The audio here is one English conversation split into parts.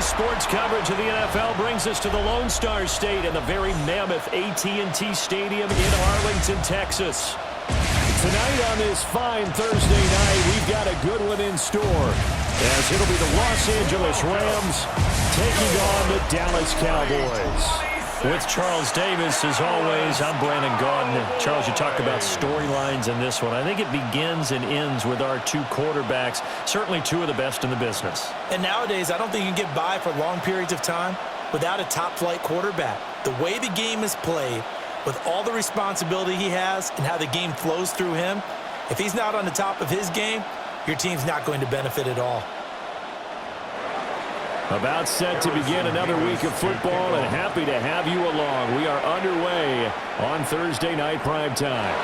sports coverage of the NFL brings us to the Lone Star State and the very mammoth AT&T Stadium in Arlington, Texas. Tonight on this fine Thursday night, we've got a good one in store, as it'll be the Los Angeles Rams taking on the Dallas Cowboys. With Charles Davis, as always, I'm Brandon Gaudin. Charles, you talked about storylines in this one. I think it begins and ends with our two quarterbacks, certainly two of the best in the business. And nowadays, I don't think you can get by for long periods of time without a top-flight quarterback. The way the game is played, with all the responsibility he has and how the game flows through him, if he's not on the top of his game, your team's not going to benefit at all. About set to begin another week of football, and happy to have you along. We are underway on Thursday night primetime.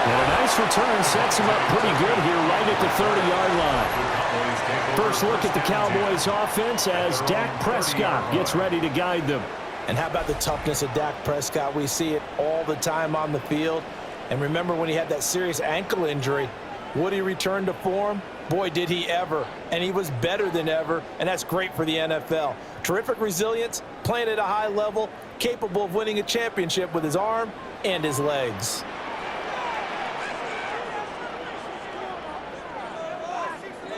And a nice return sets him up pretty good here right at the 30-yard line. First look at the Cowboys offense as Dak Prescott gets ready to guide them. And how about the toughness of Dak Prescott? We see it all the time on the field. And remember when he had that serious ankle injury, would he return to form? Boy, did he ever. And he was better than ever, and that's great for the NFL. Terrific resilience, playing at a high level, capable of winning a championship with his arm and his legs.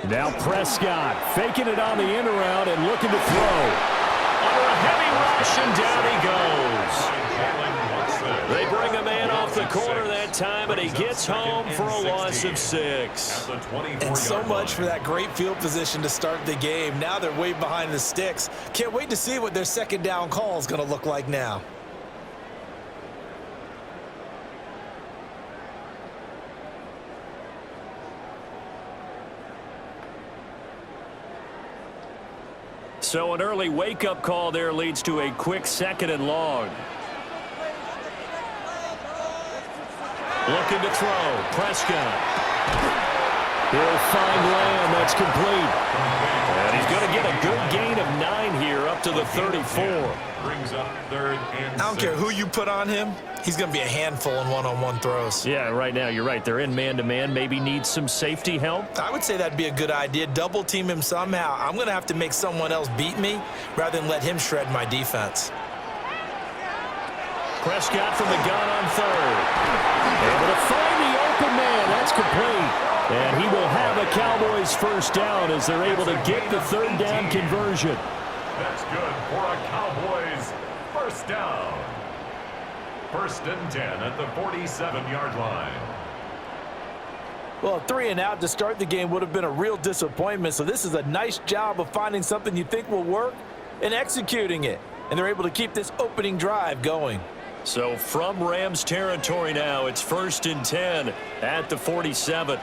Now Prescott faking it on the in route and looking to throw. Under a heavy rush, and down he goes. They bring a man off the corner that time, and he gets home for a loss of 6. And so much for that great field position to start the game. Now they're way behind the sticks. Can't wait to see what their second down call is going to look like now. So an early wake-up call there leads to a quick 2nd and long. Looking to throw. Prescott. He'll find Lamb. That's complete. And he's going to get a good gain of 9 here up to the 34. Brings up 3rd and I don't care who you put on him. He's going to be a handful in one-on-one throws. Yeah, right now you're right. They're in man-to-man. Maybe need some safety help. I would say that'd be a good idea. Double team him somehow. I'm going to have to make someone else beat me rather than let him shred my defense. Prescott from the gun on 3rd. Able to find the open man. That's complete. And he will have a Cowboys first down as they're able to get the 3rd down conversion. That's good for a Cowboys first down. 1st and 10 at the 47-yard line. Well, 3 and out to start the game would have been a real disappointment. So this is a nice job of finding something you think will work and executing it. And they're able to keep this opening drive going. So from Rams territory now, it's 1st and 10 at the 47.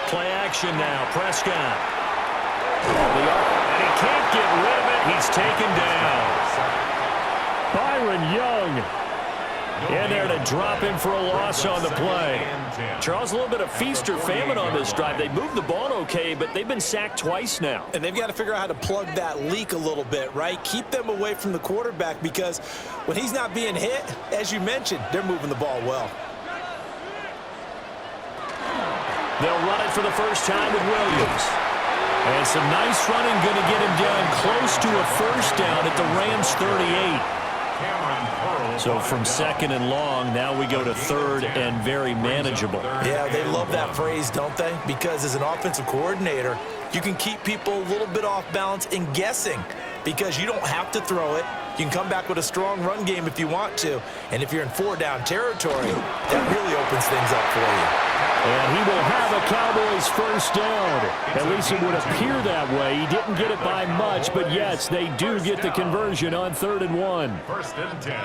Play action now. Prescott. And he can't get rid of it. He's taken down. Byron Young in there to drop him for a loss on the play. Charles, a little bit of feast or famine on this drive. They moved the ball okay, but they've been sacked twice now. And they've got to figure out how to plug that leak a little bit, right? Keep them away from the quarterback because when he's not being hit, as you mentioned, they're moving the ball well. They'll run it for the first time with Williams. And some nice running going to get him down close to a first down at the Rams 38. So from 2nd and long, now we go to 3rd and very manageable. Yeah, they love that phrase, don't they? Because as an offensive coordinator, you can keep people a little bit off balance and guessing because you don't have to throw it. You can come back with a strong run game if you want to. And if you're in 4-down territory, that really opens things up for you. And he will have a Cowboys first down. At least it would appear that way. He didn't get it by much, but yes, they do get the conversion on 3rd and 1.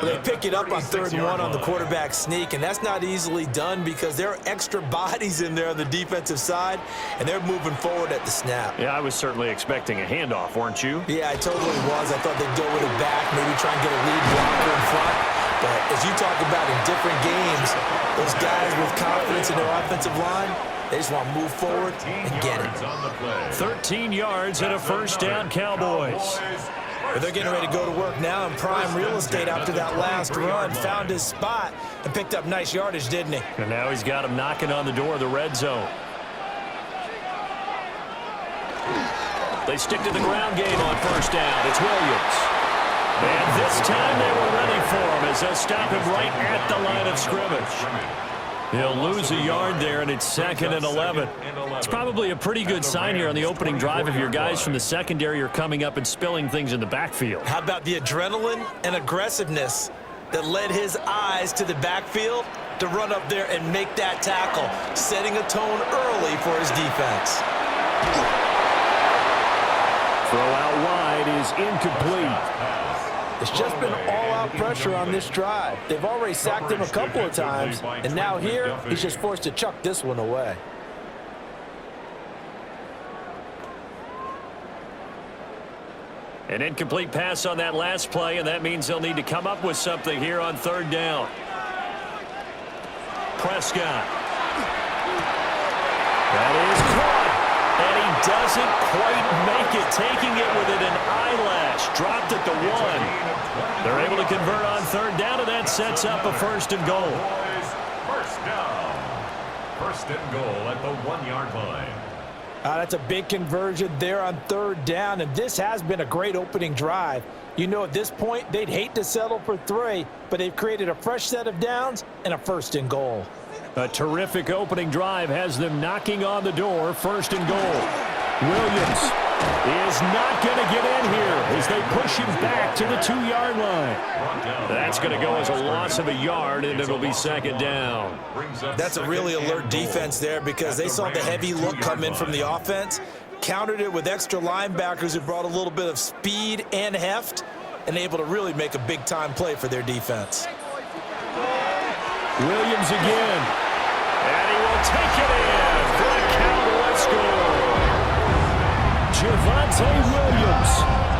They pick it up on 3rd and 1 on the quarterback sneak, and that's not easily done because there are extra bodies in there on the defensive side, and they're moving forward at the snap. Yeah, I was certainly expecting a handoff, weren't you? Yeah, I totally was. I thought they'd go with it back, maybe try and get a lead blocker in front. But as you talk about in different games, those guys with confidence in their offensive line, they just want to move forward and get it. 13 yards and a first down, Cowboys. But they're getting ready to go to work now in prime real estate after that last run. Found his spot and picked up nice yardage, didn't he? And now he's got him knocking on the door of the red zone. They stick to the ground game on first down. It's Williams. And this time they were ready for him as they'll stop him right at the line of scrimmage. He'll lose a yard there, and it's 2nd and 11. It's probably a pretty good sign here on the opening drive if your guys from the secondary are coming up and spilling things in the backfield. How about the adrenaline and aggressiveness that led his eyes to the backfield to run up there and make that tackle, setting a tone early for his defense. Throw out wide is incomplete. It's just been all-out pressure on this drive. They've already sacked him a couple of times, and now here, he's just forced to chuck this one away. An incomplete pass on that last play, and that means they'll need to come up with something here on 3rd down. Prescott. That is caught, and he doesn't quite make it, taking it within an eyelash. Dropped at the 1. They're able to convert on 3rd down, and that sets up a 1st and goal. First down. 1st and goal at the 1-yard line. That's a big conversion there on 3rd down, and this has been a great opening drive. You know, at this point, they'd hate to settle for 3, but they've created a fresh set of downs and a 1st and goal. A terrific opening drive has them knocking on the door. 1st and goal. Williams is not going to get in here as they push him back to the 2-yard line. That's going to go as a loss of a yard, and it'll be 2nd down. That's a really alert defense there because they saw the heavy look come in from the offense, countered it with extra linebackers who brought a little bit of speed and heft, and able to really make a big-time play for their defense. Williams again, and he will take it in for a Cowboy score. Javonte Williams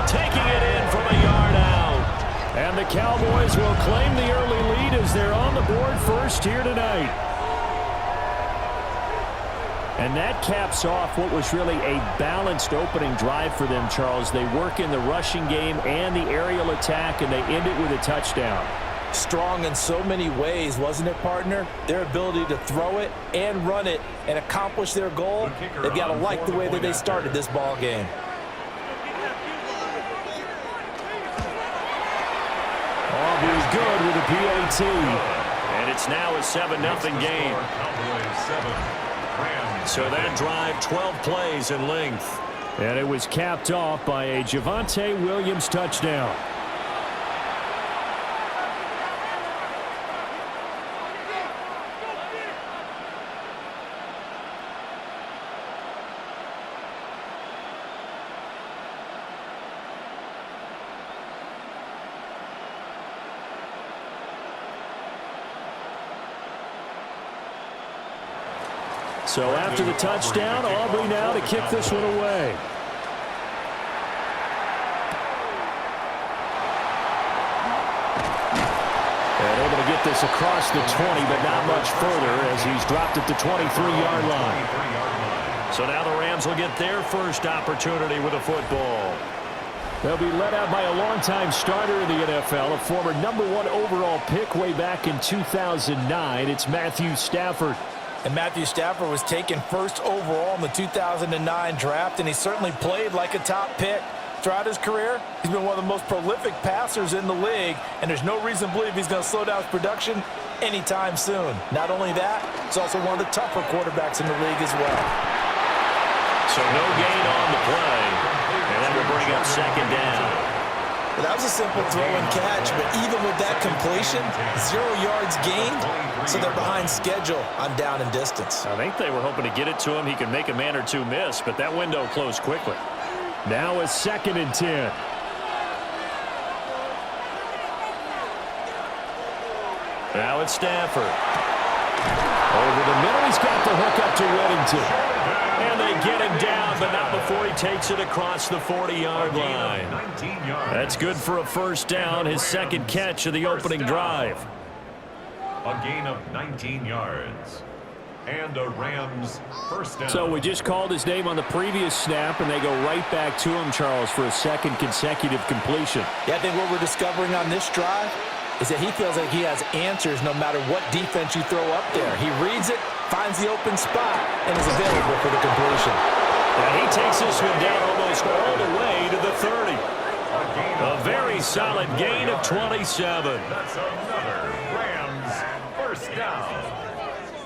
taking it in from a yard out. And the Cowboys will claim the early lead as they're on the board first here tonight. And that caps off what was really a balanced opening drive for them, Charles. They work in the rushing game and the aerial attack, and they end it with a touchdown. Strong in so many ways, wasn't it, partner? Their ability to throw it and run it and accomplish their goal, they've got to like the way that they started this ball game. Aubrey's good with a PAT. And it's now a 7-0 game. So that drive, 12 plays in length. And it was capped off by a Javonte Williams touchdown. So after the touchdown, Aubrey now to kick this one away. And able to get this across the 20, but not much further as he's dropped at the 23-yard line. So now the Rams will get their first opportunity with a football. They'll be led out by a longtime starter in the NFL, a former #1 overall pick way back in 2009. It's Matthew Stafford. And Matthew Stafford was taken first overall in the 2009 draft, and he certainly played like a top pick. Throughout his career, he's been one of the most prolific passers in the league, and there's no reason to believe he's going to slow down his production anytime soon. Not only that, he's also one of the tougher quarterbacks in the league as well. So no gain on the play, and that will bring up 2nd down. Well, that was a simple throw and catch, but even with that completion, 0 yards gained, so they're behind schedule on down and distance. I think they were hoping to get it to him. He could make a man or two miss, but that window closed quickly. Now a 2nd and 10. Now it's Stafford. Over the middle, he's got the hook up to Whittington. And they get him down, but not before he takes it across the 40-yard line. That's good for a 1st down, his 2nd catch of the opening drive. A gain of 19 yards. And a Rams 1st down. So we just called his name on the previous snap, and they go right back to him, Charles, for a 2nd consecutive completion. Yeah, I think what we're discovering on this drive is that he feels like he has answers no matter what defense you throw up there. He reads it, finds the open spot, and is available for the completion. And he takes this one down almost all the way to the 30. A very solid gain of 27. That's another Rams first down.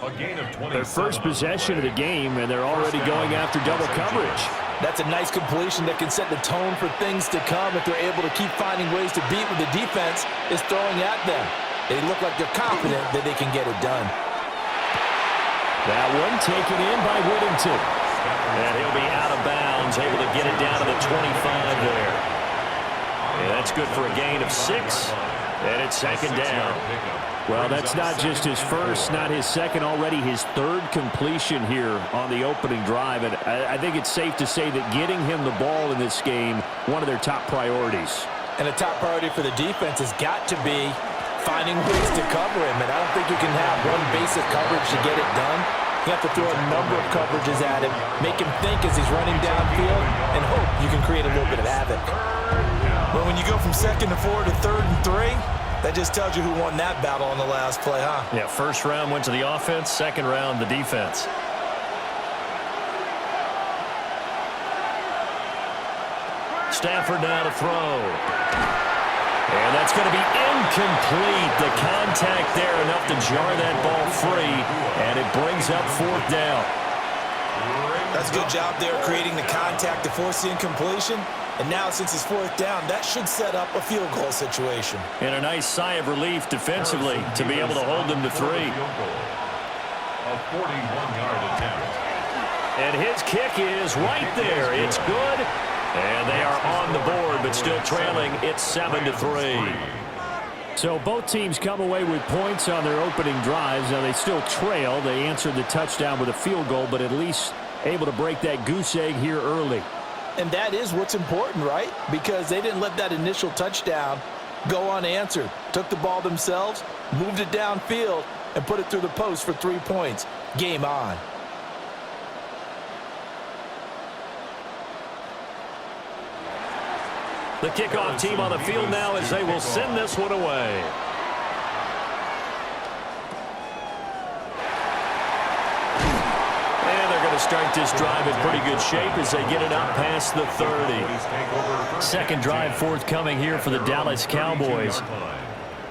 A gain of 27. Their first possession of the game, and they're already going after double coverage. That's a nice completion that can set the tone for things to come if they're able to keep finding ways to beat what the defense is throwing at them. They look like they're confident that they can get it done. That one taken in by Whittington. And he'll be out of bounds, able to get it down to the 25 there. And that's good for a gain of 6. And it's second down. Well, that's not just his first, not his second, already his third completion here on the opening drive. And I think it's safe to say that getting him the ball in this game, one of their top priorities. And a top priority for the defense has got to be finding ways to cover him. And I don't think you can have one basic coverage to get it done. You have to throw a number of coverages at him, make him think as he's running downfield, and hope you can create a little bit of havoc. But when you go from 2nd to 4 to 3rd and 3, that just tells you who won that battle on the last play, huh? Yeah, first round went to the offense, second round the defense. Stafford now to throw. And that's going to be incomplete. The contact there enough to jar that ball free, and it brings up 4th down. That's a good job there creating the contact to force the incompletion. And now, since it's 4th down, that should set up a field goal situation. And a nice sigh of relief defensively to be able to hold them to 3. A 41-yard attempt. And his kick is right there. It's good. And they are on the board, but still trailing. It's 7-3. So both teams come away with points on their opening drives. Now they still trail. They answered the touchdown with a field goal, but at least able to break that goose egg here early. And that is what's important, right? Because they didn't let that initial touchdown go unanswered. Took the ball themselves, moved it downfield, and put it through the post for 3 points. Game on. The kickoff team on the field now as they will send this one away. To start this drive in pretty good shape as they get it up past the 30. Second drive forthcoming here for the Dallas Cowboys.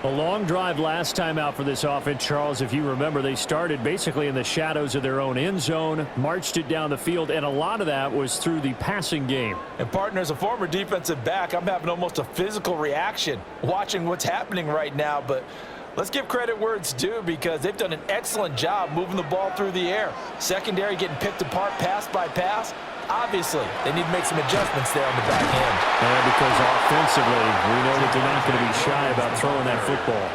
A long drive last time out for this offense, Charles. If you remember, they started basically in the shadows of their own end zone, marched it down the field, and a lot of that was through the passing game. And partner, as a former defensive back, I'm having almost a physical reaction watching what's happening right now, but let's give credit where it's due because they've done an excellent job moving the ball through the air. Secondary getting picked apart pass by pass. Obviously, they need to make some adjustments there on the back end. And because offensively, we know that they're not going to be shy about throwing that football.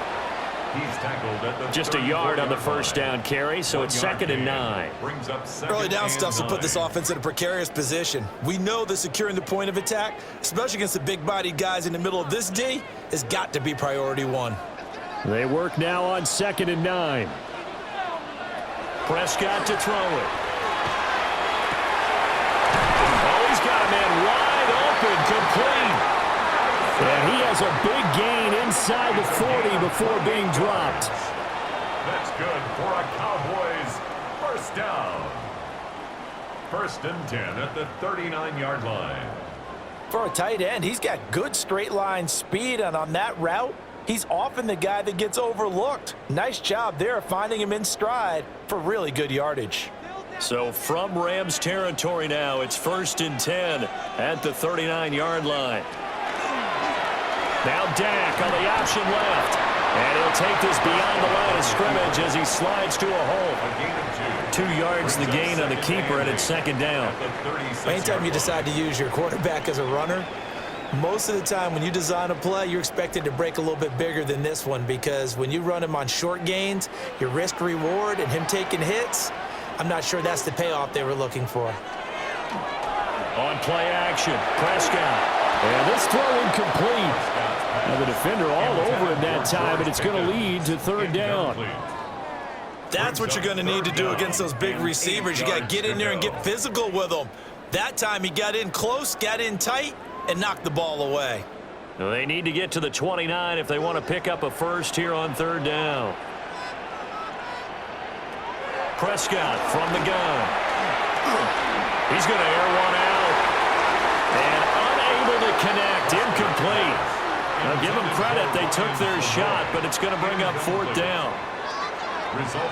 He's tackled at the just a yard on the first down carry, so it's 2nd and 9. Early down stuff's to put this offense in a precarious position. We know that securing the point of attack, especially against the big-bodied guys in the middle of this D, has got to be priority 1. They work now on 2nd and 9. Prescott to throw it. Oh, he's got a man wide open, complete. And he has a big gain inside the 40 before being dropped. That's good for a Cowboys first down. 1st and 10 at the 39-yard line. For a tight end, he's got good straight line speed, and on that route, he's often the guy that gets overlooked. Nice job there finding him in stride for really good yardage. So from Rams territory now, it's 1st and 10 at the 39-yard line. Now Dak on the option left. And he'll take this beyond the line of scrimmage as he slides to a hole. 2 yards the gain on the keeper, and it's 2nd down. Anytime you decide to use your quarterback as a runner, most of the time when you design a play, you're expected to break a little bit bigger than this one because when you run him on short gains, your risk reward and him taking hits, I'm not sure that's the payoff they were looking for. On play action, Prescott. And this throw incomplete. Now the defender all over him that time, and it's going to lead to 3rd down. That's what you're going to need to do against those big receivers. You got to get in there and get physical with them. That time he got in close, got in tight, and knocked the ball away. They need to get to the 29 if they want to pick up a first here on 3rd down. Prescott from the gun. He's going to air one out. And unable to connect. Incomplete. Now, give them credit. They took their shot, but it's going to bring up 4th down.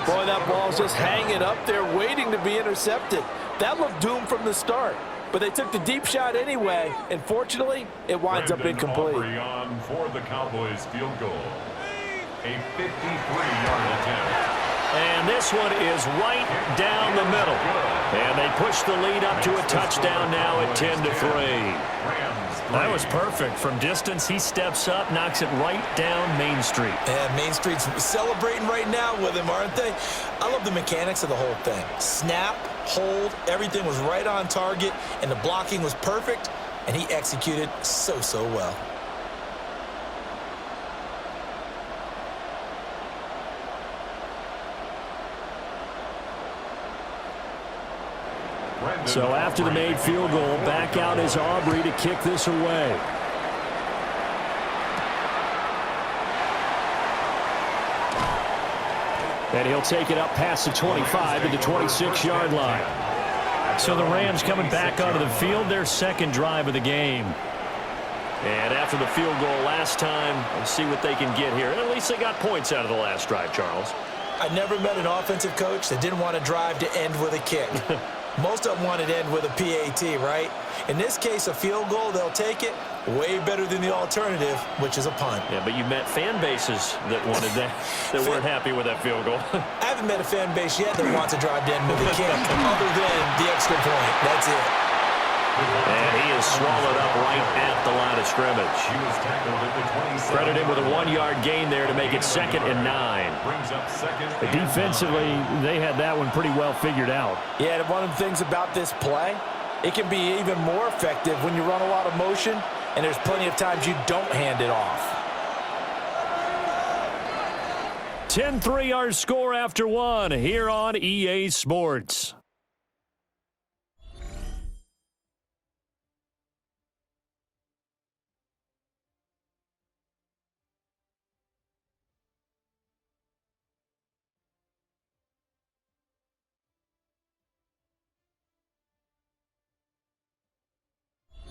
Boy, that ball's just hanging up there waiting to be intercepted. That looked doomed from the start. But they took the deep shot anyway, and fortunately, it winds up incomplete. On for the Cowboys field goal. A 53-yard attempt. And this one is right down the middle. And they push the lead up to a touchdown now at 10-3. That was perfect. From distance, he steps up, knocks it right down Main Street. And Main Street's celebrating right now with him, aren't they? I love the mechanics of the whole thing. Snap, hold, everything was right on target, and the blocking was perfect, and he executed so well. So after the made field goal, back out is Aubrey to kick this away. And he'll take it up past the 25 to the 26-yard line. So the Rams coming back onto the field, their second drive of the game. And after the field goal last time, let's see what they can get here. At least they got points out of the last drive, Charles. I never met an offensive coach that didn't want to drive to end with a kick. Most of them wanted to end with a PAT, right? In this case, a field goal, they'll take it. Way better than the alternative, which is a punt. Yeah, but you met fan bases that wanted that, that weren't happy with that field goal. I haven't met a fan base yet that wants to drive to end with a kick, other than the extra point. That's it. And he is swallowed up right at the line of scrimmage. Credit him with a 1-yard gain there to make it 2nd and 9. Defensively, they had that one pretty well figured out. Yeah, and one of the things about this play, it can be even more effective when you run a lot of motion, and there's plenty of times you don't hand it off. 10-3 our score after 1 here on EA Sports.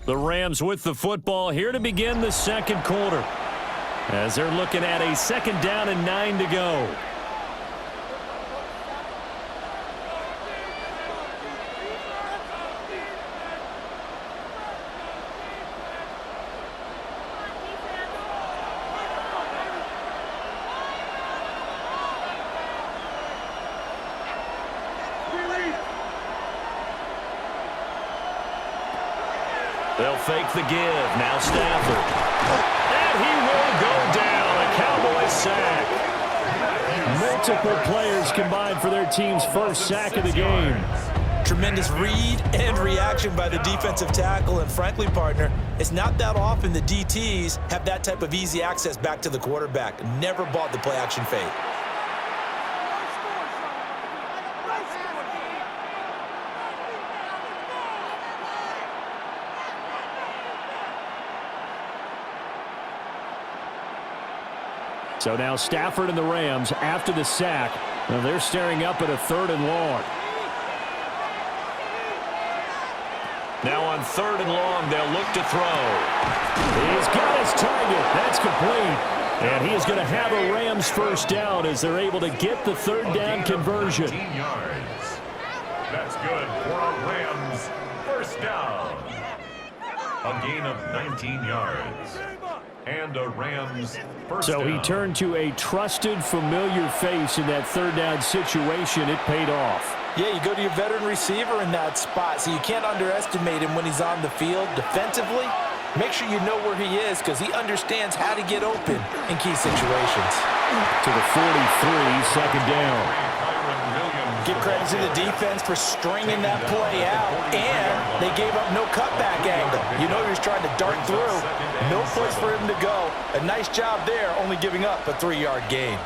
The Rams with the football here to begin the second quarter, as they're looking at a 2nd down and 9 to go. They'll fake the give. Now Stafford. And he will go down. A Cowboys sack. Multiple players combined for their team's first sack of the game. Tremendous read and reaction by the defensive tackle. And frankly, partner, it's not that often the DTs have that type of easy access back to the quarterback. Never bought the play action fade. So now Stafford and the Rams, after the sack, well, they're staring up at a 3rd and long. Now on 3rd and long, they'll look to throw. He's got his target. That's complete. And he is going to have a Rams first down as they're able to get the 3rd down conversion. 19 yards. That's good for a Rams first down. A gain of 19 yards. And a Rams first down. So he turned to a trusted, familiar face in that 3rd down situation. It paid off. Yeah, you go to your veteran receiver in that spot, so you can't underestimate him when he's on the field defensively. Make sure you know where he is because he understands how to get open in key situations. To the 43, 2nd down. Give credit to the defense for stringing that play out, and they gave up no cutback angle. You know he was trying to dart through. No place for him to go. A nice job there, only giving up a 3-yard gain.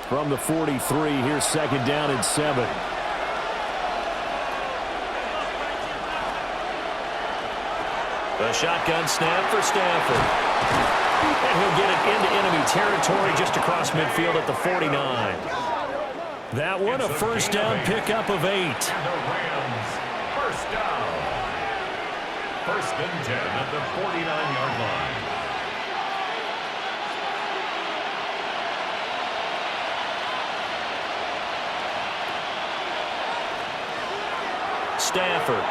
From the 43, here's 2nd down and 7. The shotgun snap for Stafford. And he'll get it into enemy territory just across midfield at the 49. That one, a first down pickup of 8. First and 10 at the 49-yard line. Stafford.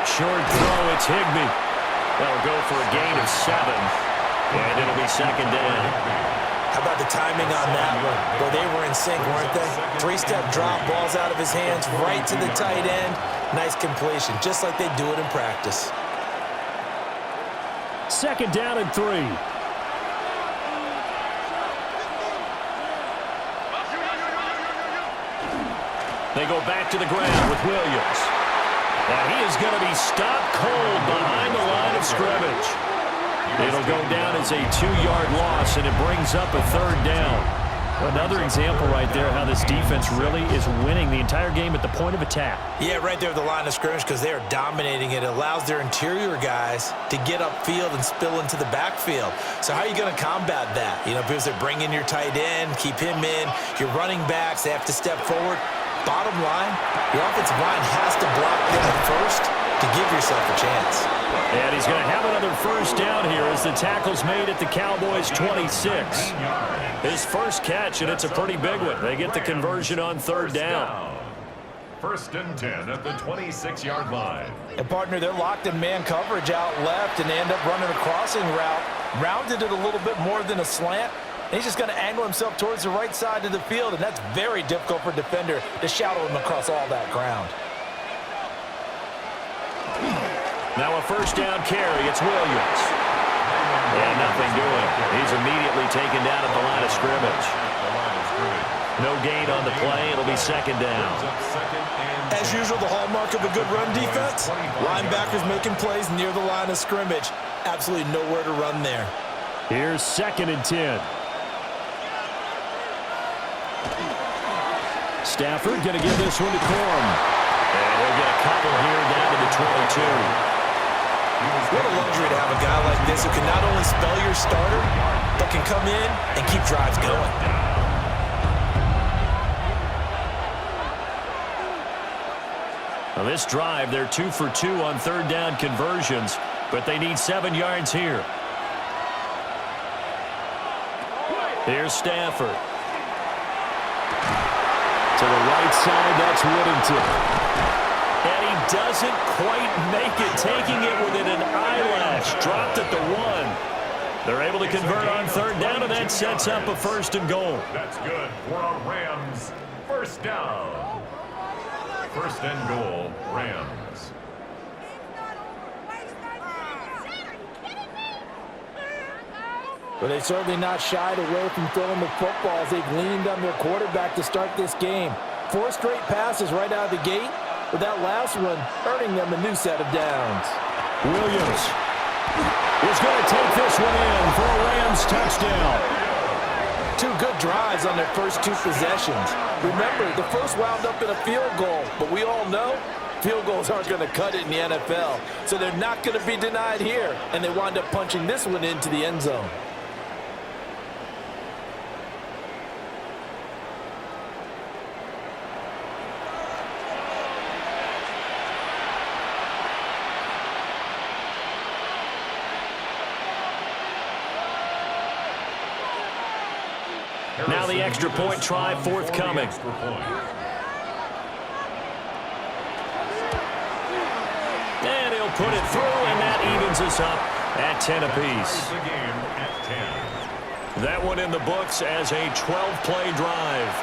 Short throw, it's Higbee. That'll go for a gain of 7. And it'll be second down. How about the timing on that one? Well, they were in sync, weren't they? 3-step drop, balls out of his hands, right to the tight end. Nice completion, just like they do it in practice. Second down and 3. They go back to the ground with Williams. Now he is going to be stopped cold behind the line of scrimmage. It'll go down as a 2-yard loss, and it brings up a third down. Another example right there how this defense really is winning the entire game at the point of attack. Yeah, right there at the line of scrimmage because they are dominating it. It allows their interior guys to get upfield and spill into the backfield. So how are you going to combat that? You know, because they're bringing your tight end, keep him in. Your running backs, they have to step forward. Bottom line, your offensive line has to block them first to give yourself a chance. And he's going to have another first down here as the tackle's made at the Cowboys' 26. His first catch, and it's a pretty big one. They get the conversion on third down. First and 10 at the 26-yard line. And, partner, they're locked in man coverage out left, and they end up running a crossing route. Rounded it a little bit more than a slant. And he's just going to angle himself towards the right side of the field, and that's very difficult for a defender to shadow him across all that ground. Now a first down carry. It's Williams. And nothing doing. He's immediately taken down at the line of scrimmage. No gain on the play. It'll be second down. As usual, the hallmark of a good run defense, linebackers making plays near the line of scrimmage. Absolutely nowhere to run there. Here's second and 10. Stafford going to give this one to Corum. And he'll get a couple here down to the 22. What a luxury to have a guy like this who can not only spell your starter, but can come in and keep drives going. Now this drive, they're 2 for 2 on third down conversions, but they need 7 yards here. Here's Stafford. To the right side, that's Whittington. And he doesn't quite make it, taking it within an eyelash. Dropped at the 1. They're able to convert on third down, and that sets up a first and goal. That's good for a Rams first down. First and goal, Rams. But they've certainly not shied away from throwing the footballs. They've leaned on their quarterback to start this game. 4 straight passes right out of the gate, with that last one earning them a new set of downs. Williams is going to take this one in for a Rams touchdown. 2 good drives on their first 2 possessions. Remember, the first wound up in a field goal, but we all know field goals aren't going to cut it in the NFL, so they're not going to be denied here, and they wind up punching this one into the end zone. Now the extra point try forthcoming. And he'll put it through, and that evens us up at 10 apiece. That one in the books as a 12-play drive.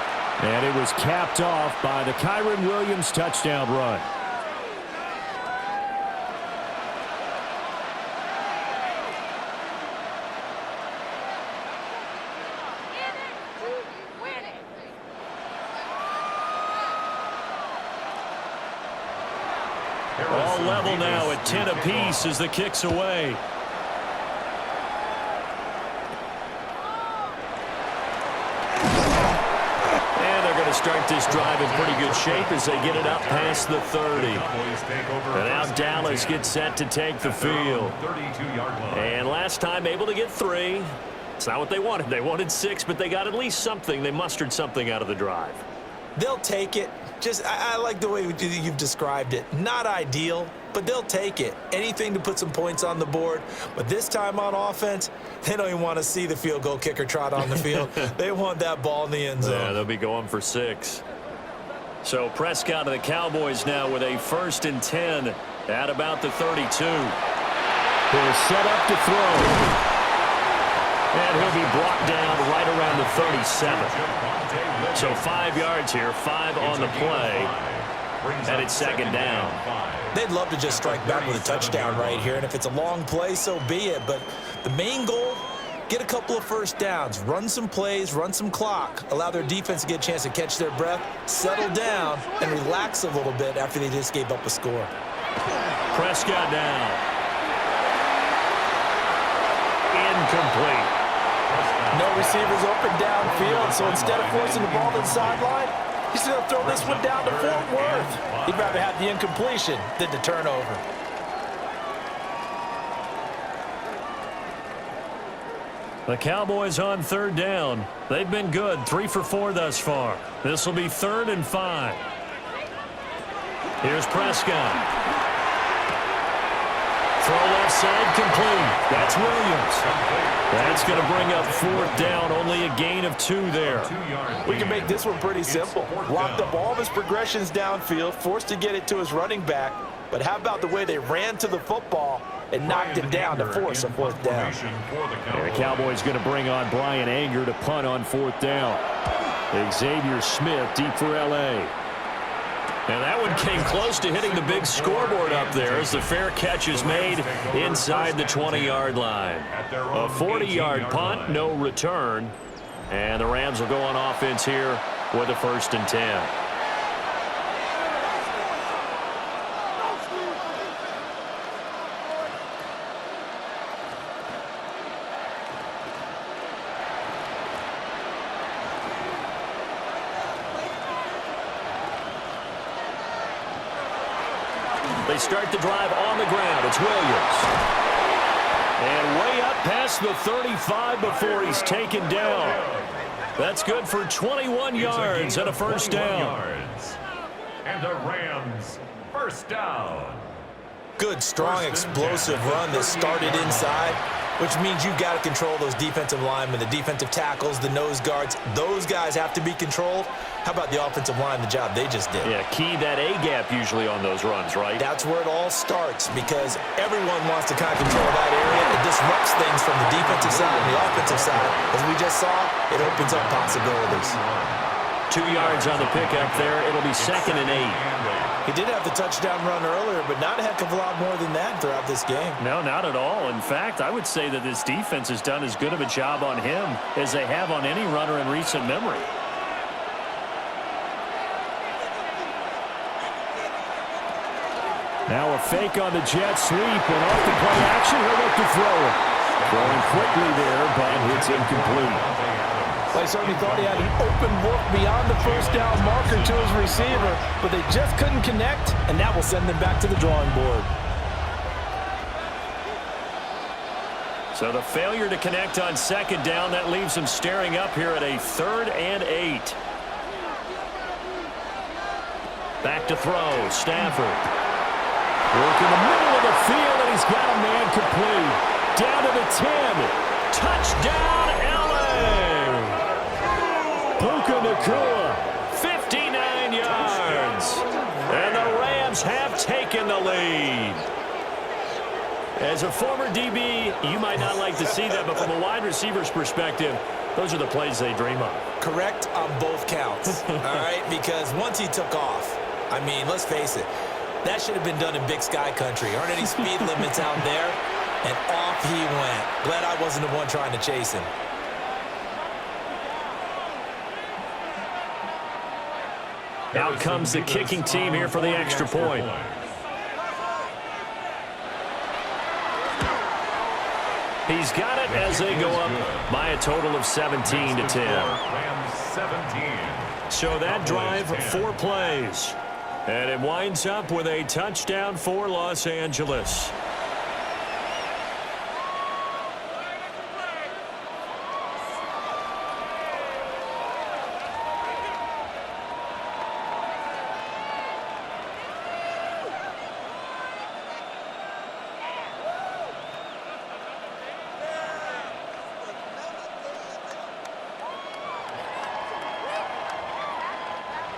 And it was capped off by the Kyren Williams touchdown run. All level now at 10 apiece as the kick's away. And they're going to start this drive in pretty good shape as they get it up past the 30. And now Dallas gets set to take the field. And last time able to get 3. It's not what they wanted. They wanted 6, but they got at least something. They mustered something out of the drive. They'll take it. I like the way you've described it. Not ideal, but they'll take it. Anything to put some points on the board. But this time on offense, they don't even want to see the field goal kicker trot on the field. They want that ball in the end zone. Yeah, they'll be going for 6. So Prescott of the Cowboys now with a 1st and 10 at about the 32. He'll set up to throw. And he'll be brought down right around the 37. So 5 yards here, 5 on the play. And it's 2nd down. They'd love to just strike back with a touchdown right here. And if it's a long play, so be it. But the main goal, get a couple of 1st downs, run some plays, run some clock, allow their defense to get a chance to catch their breath, settle down, and relax a little bit after they just gave up a score. Prescott down. Incomplete. No receivers open downfield, so instead of forcing the ball to the sideline, he's going to throw this one down to Fort Worth. He'd rather have the incompletion than the turnover. The Cowboys on 3rd down. They've been good, 3 for 4 thus far. This will be 3rd and 5. Here's Prescott. Throw left side, complete. That's Williams. That's going to bring up 4th down, only a gain of 2 there. We can make this one pretty simple. Locked up all of his progressions downfield, forced to get it to his running back. But how about the way they ran to the football and knocked it down to force a 4th down? And the Cowboys going to bring on Brian Anger to punt on 4th down. Xavier Smith deep for L.A. And that one came close to hitting the big scoreboard up there as the fair catch is made inside the 20-yard line. A 40-yard punt, no return. And the Rams will go on offense here with a 1st and 10. They start the drive on the ground. It's Williams. And way up past the 35 before he's taken down. That's good for 21 yards and a 1st down. And the Rams, 1st down. Good, strong, explosive run that started inside, which means you've got to control those defensive linemen, the defensive tackles, the nose guards. Those guys have to be controlled. How about the offensive line, the job they just did? Yeah, key that A-gap usually on those runs, right? That's where it all starts because everyone wants to kind of control that area. It disrupts things from the defensive side and the offensive side. As we just saw, it opens up possibilities. 2 yards on the pickup there. It'll be 2nd and 8. He did have the touchdown run earlier, but not a heck of a lot more than that throughout this game. No, not at all. In fact, I would say that this defense has done as good of a job on him as they have on any runner in recent memory. Now a fake on the jet sweep, and off the play action, he'll look to throw it. Throwing quickly there, but it's incomplete. I certainly thought he had an open look beyond the 1st down marker to his receiver, but they just couldn't connect, and that will send them back to the drawing board. So the failure to connect on 2nd down, that leaves them staring up here at a 3rd and 8. Back to throw, Stafford. Work in the middle of the field, and he's got a man complete. Down to the 10. Touchdown, L.A. Puka Nacua, 59 yards. And the Rams have taken the lead. As a former DB, you might not like to see that, but from a wide receiver's perspective, those are the plays they dream of. Correct on both counts, all right? Because once he took off, I mean, let's face it, that should have been done in Big Sky Country. Aren't any speed limits out there? And off he went. Glad I wasn't the one trying to chase him. Out comes the kicking team here for the extra point. He's got it as they go up by a total of 17 to 10. So that drive, 4 plays. And it winds up with a touchdown for Los Angeles.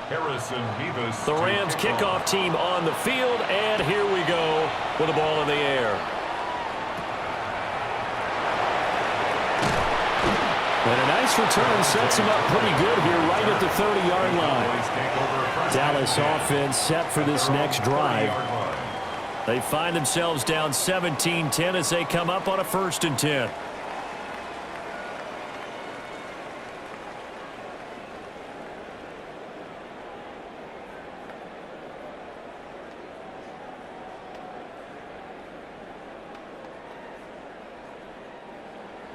The Rams kickoff team on the field, and here we go with the ball in the air. And a nice return sets him up pretty good here right at the 30-yard line. Dallas offense set for this next drive. They find themselves down 17-10 as they come up on a 1st and 10.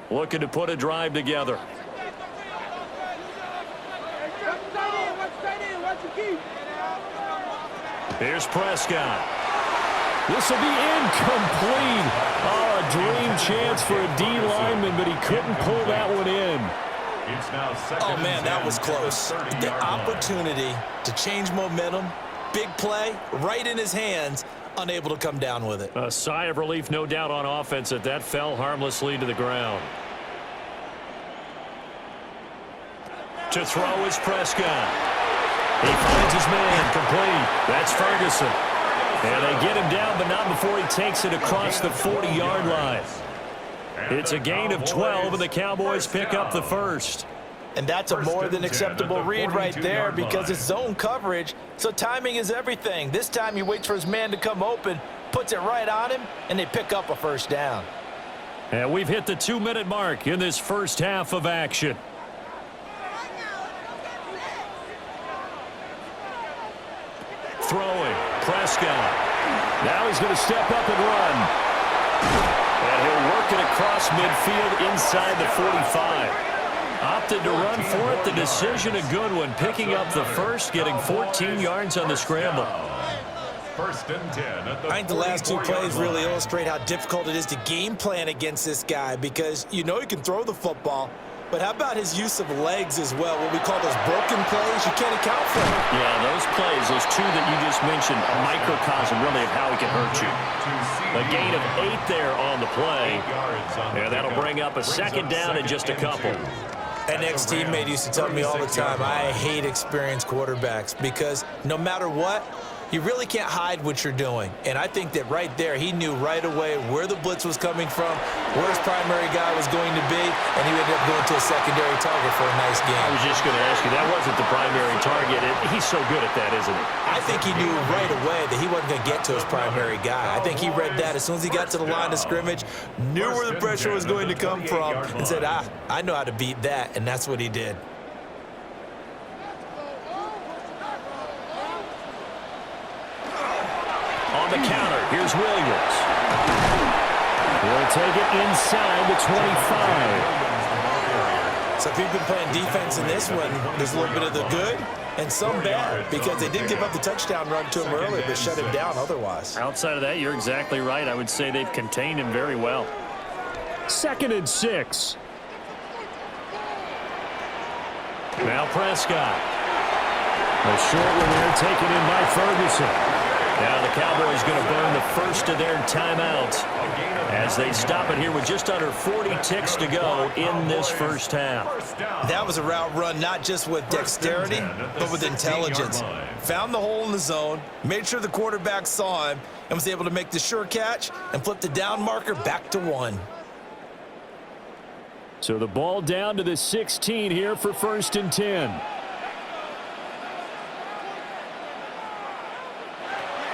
Looking to put a drive together. Here's Prescott. This will be incomplete. Oh, a dream chance for a D lineman, but he couldn't pull that one in. Oh, man, that was close. The opportunity to change momentum, big play, right in his hands, unable to come down with it. A sigh of relief, no doubt, on offense that fell harmlessly to the ground. To throw is Prescott. He finds his man, complete. That's Ferguson. And they get him down, but not before he takes it across the 40-yard line. It's a gain of 12, and the Cowboys pick up the first. And that's a more than acceptable read right there because it's zone coverage, so timing is everything. This time he waits for his man to come open, puts it right on him, and they pick up a 1st down. And we've hit the 2-minute mark in this first half of action. Throwing, Prescott. Now he's going to step up and run. And he'll work it across midfield inside the 45. Opted to run for it. The decision a good one. Picking up the first, getting 14 yards on the scramble. 1st and 10 at the I think the last 2 plays really illustrate how difficult it is to game plan against this guy because you know he can throw the football, but how about his use of legs as well? What we call those broken plays, you can't account for them. Yeah, those plays, those 2 that you just mentioned, a microcosm really of how he can hurt you. A gain of 8 there on the play. And that'll bring up a 2nd down and just a couple. An ex-teammate used to tell me all the time, I hate experienced quarterbacks because no matter what, you really can't hide what you're doing. And I think that right there, he knew right away where the blitz was coming from, where his primary guy was going to be, and he ended up going to a secondary target for a nice game. I was just going to ask you, that wasn't the primary target. He's so good at that, isn't he? I think he knew right away that he wasn't going to get to his primary guy. I think he read that as soon as he got to the line of scrimmage, knew where the pressure was going to come from, and said, I know how to beat that, and that's what he did. On the counter, here's Williams. He'll take it inside the 25. So if you've been playing defense in this one, there's a little bit of the good and some bad because they did give up the touchdown run to him earlier but shut him down otherwise. Outside of that, you're exactly right. I would say they've contained him very well. 2nd and 6. Now Prescott. A short one there taken in by Ferguson. Now the Cowboys going to burn the first of their timeouts as they stop it here with just under 40 ticks to go in this first half. That was a route run not just with dexterity, but with intelligence. Found the hole in the zone, made sure the quarterback saw him, and was able to make the sure catch and flip the down marker back to 1. So the ball down to the 16 here for 1st and 10.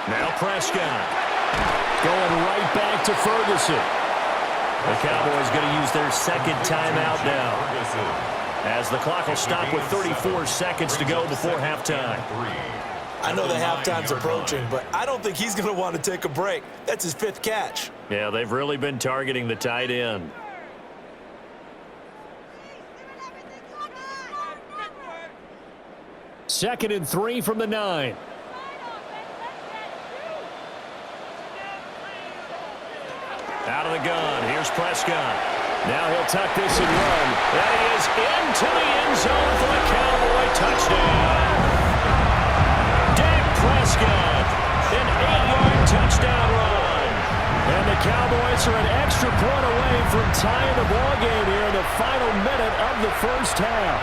Now Prescott going right back to Ferguson. The Cowboys going to use their 2nd timeout now as the clock will stop with 34 seconds to go before halftime. I know that halftime's approaching, but I don't think he's going to want to take a break. That's his 5th catch. Yeah, they've really been targeting the tight end. Second and 3 from the 9. Out of the gun. Here's Prescott. Now he'll tuck this and run. That is into the end zone for a Cowboy touchdown. Dak Prescott, an 8-yard touchdown run. And the Cowboys are an extra point away from tying the ball game here in the final minute of the first half.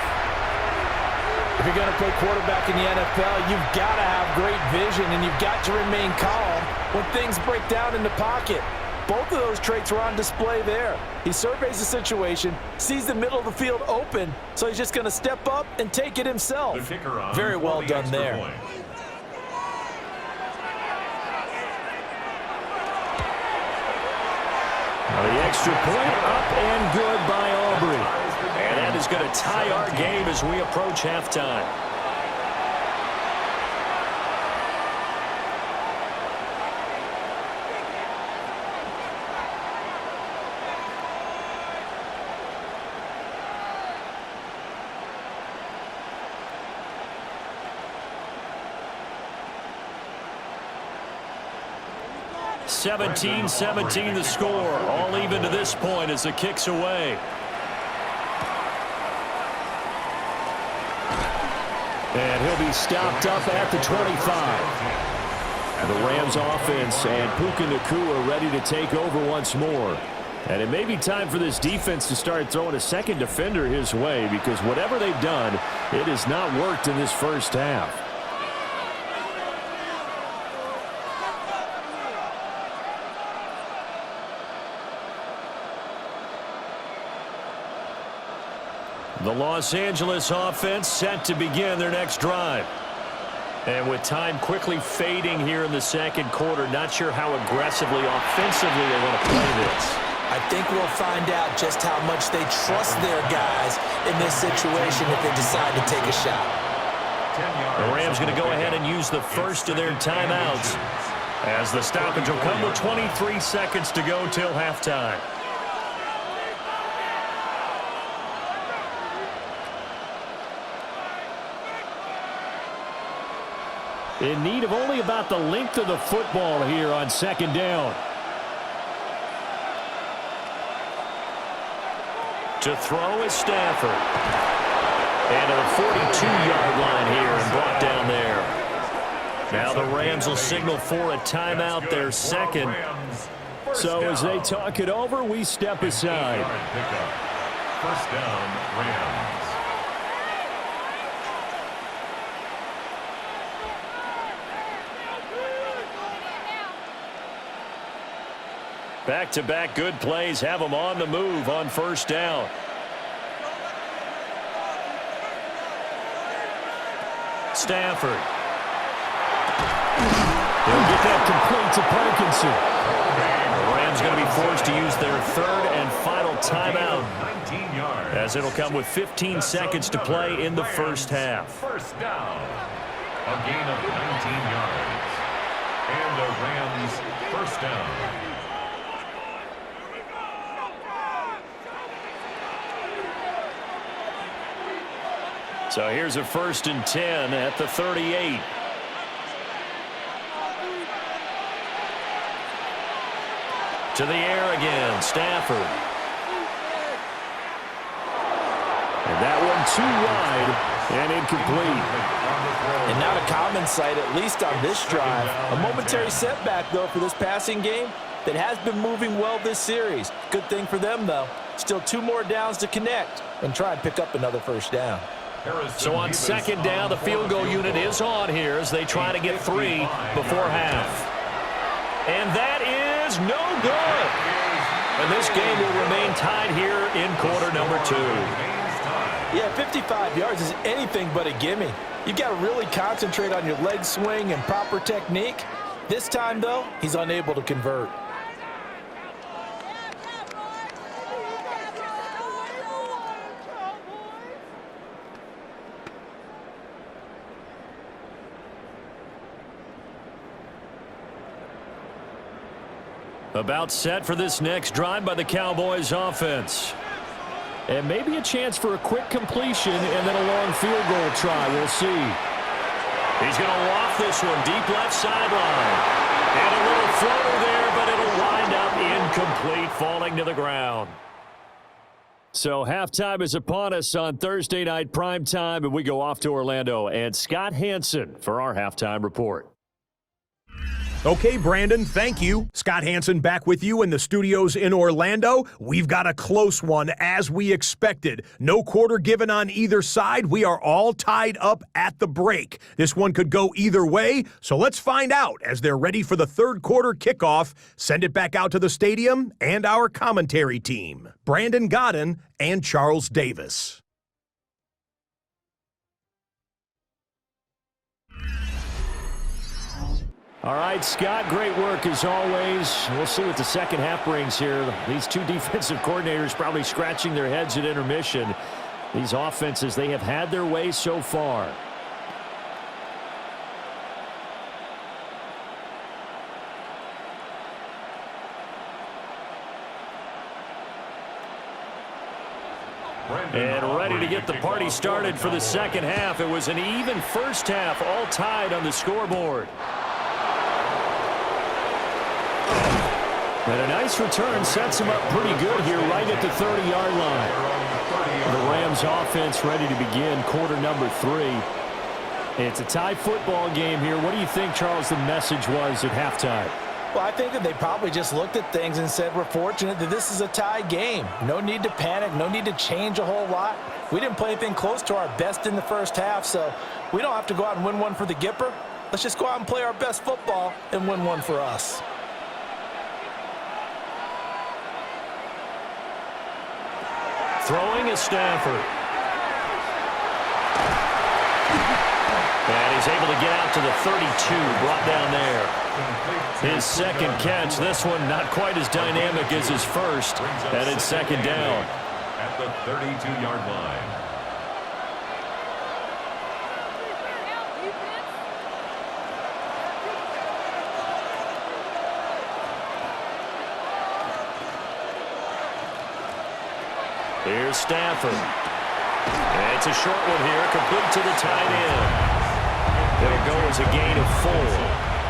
If you're going to play quarterback in the NFL, you've got to have great vision, and you've got to remain calm when things break down in the pocket. Both of those traits were on display there. He surveys the situation, sees the middle of the field open, so he's just going to step up and take it himself. Very well done there. The extra point up and good by Aubrey. And that is going to tie our game as we approach halftime. (17-17) the score. All even to this point as the kick's away. And he'll be stopped up at the 25. And the Rams offense and Puka Nacua ready to take over once more. And it may be time for this defense to start throwing a second defender his way, because whatever they've done, it has not worked in this first half. The Los Angeles offense set to begin their next drive. And with time quickly fading here in the second quarter, not sure how aggressively, offensively they want to play this. I think we'll find out just how much they trust their guys in this situation if they decide to take a shot. The Rams going to go ahead and use the first of their timeouts, as the stoppage will come with 23 seconds to go till halftime. In need of only about the length of the football here on second down. To throw is Stafford. And to the 42-yard line here and brought down there. Now the Rams will signal for a timeout, their second. So as they talk it over, we step aside. First down, Rams. Back-to-back good plays have them on the move on first down. Stafford. He'll get that complete to Parkinson. The Rams going to be forced to use their third and final timeout, as it'll come with 15 seconds to play in the first half. First down. A gain of 19 yards. And the Rams first down. So here's a 1st and 10 at the 38. To the air again, Stafford. And that one too wide and incomplete. And not a common sight, at least on this drive. A momentary setback, though, for this passing game that has been moving well this series. Good thing for them, though. Still 2 more downs to connect and try and pick up another first down. So on second down, the field goal unit is on here as they try to get 3 before half. And that is no good. And this game will remain tied here in quarter number 2. Yeah, 55 yards is anything but a gimme. You've got to really concentrate on your leg swing and proper technique. This time, though, he's unable to convert. About set for this next drive by the Cowboys offense. And maybe a chance for a quick completion and then a long field goal try. We'll see. He's going to loft this one deep left sideline. And a little floater there, but it'll wind up incomplete, falling to the ground. So halftime is upon us on Thursday night primetime, and we go off to Orlando. And Scott Hansen for our halftime report. Okay, Brandon, thank you. Scott Hansen back with you in the studios in Orlando. We've got a close one, as we expected. No quarter given on either side. We are all tied up at the break. This one could go either way, so let's find out as they're ready for the third quarter kickoff. Send it back out to the stadium and our commentary team, Brandon Godden and Charles Davis. All right, Scott, great work as always. We'll see what the second half brings here. These two defensive coordinators probably scratching their heads at intermission. These offenses, they have had their way so far. And ready to get the party started for the second half. It was an even first half, all tied on the scoreboard. And a nice return sets him up pretty good here right at the 30-yard line. The Rams offense ready to begin quarter number 3. It's a tie football game here. What do you think, Charles, the message was at halftime? Well, I think that they probably just looked at things and said, we're fortunate that this is a tie game. No need to panic, no need to change a whole lot. We didn't play anything close to our best in the first half, so we don't have to go out and win one for the Gipper. Let's just go out and play our best football and win one for us. Throwing is Stafford. And he's able to get out to the 32, brought down there. His second catch, this one not quite as dynamic as his first, and it's second down. At the 32-yard line. Here's Stafford. And it's a short one here, complete to the tight end. It'll go as a gain of 4.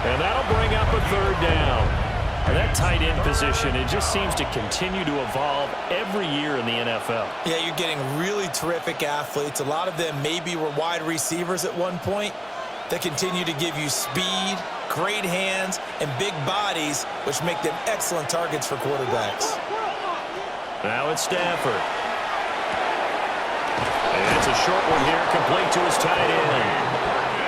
And that'll bring up a third down. And that tight end position, it just seems to continue to evolve every year in the NFL. Yeah, you're getting really terrific athletes. A lot of them maybe were wide receivers at one point that continue to give you speed, great hands, and big bodies, which make them excellent targets for quarterbacks. Now it's Stafford. And it's a short one here, complete to his tight end.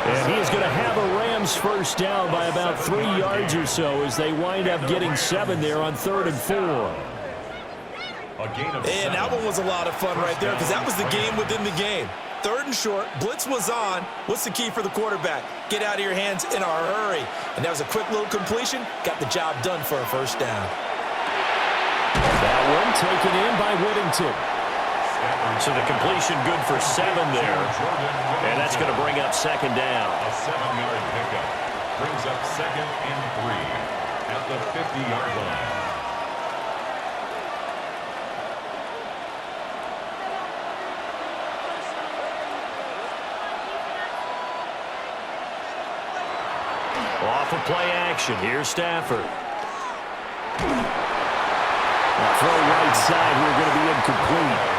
And he is going to have a Rams first down by about 3 yards or so as they wind up getting 7 there on 3rd and 4. And that one was a lot of fun right there because that was the game within the game. 3rd and short, blitz was on. What's the key for the quarterback? Get out of your hands in a hurry. And that was a quick little completion. Got the job done for a first down. That one taken in by Whittington. So the completion good for 7 there. And that's going to bring up second down. A 7-yard pickup brings up 2nd and 3 at the 50-yard line. Off of play action. Here's Stafford. Throw right side here going to be incomplete.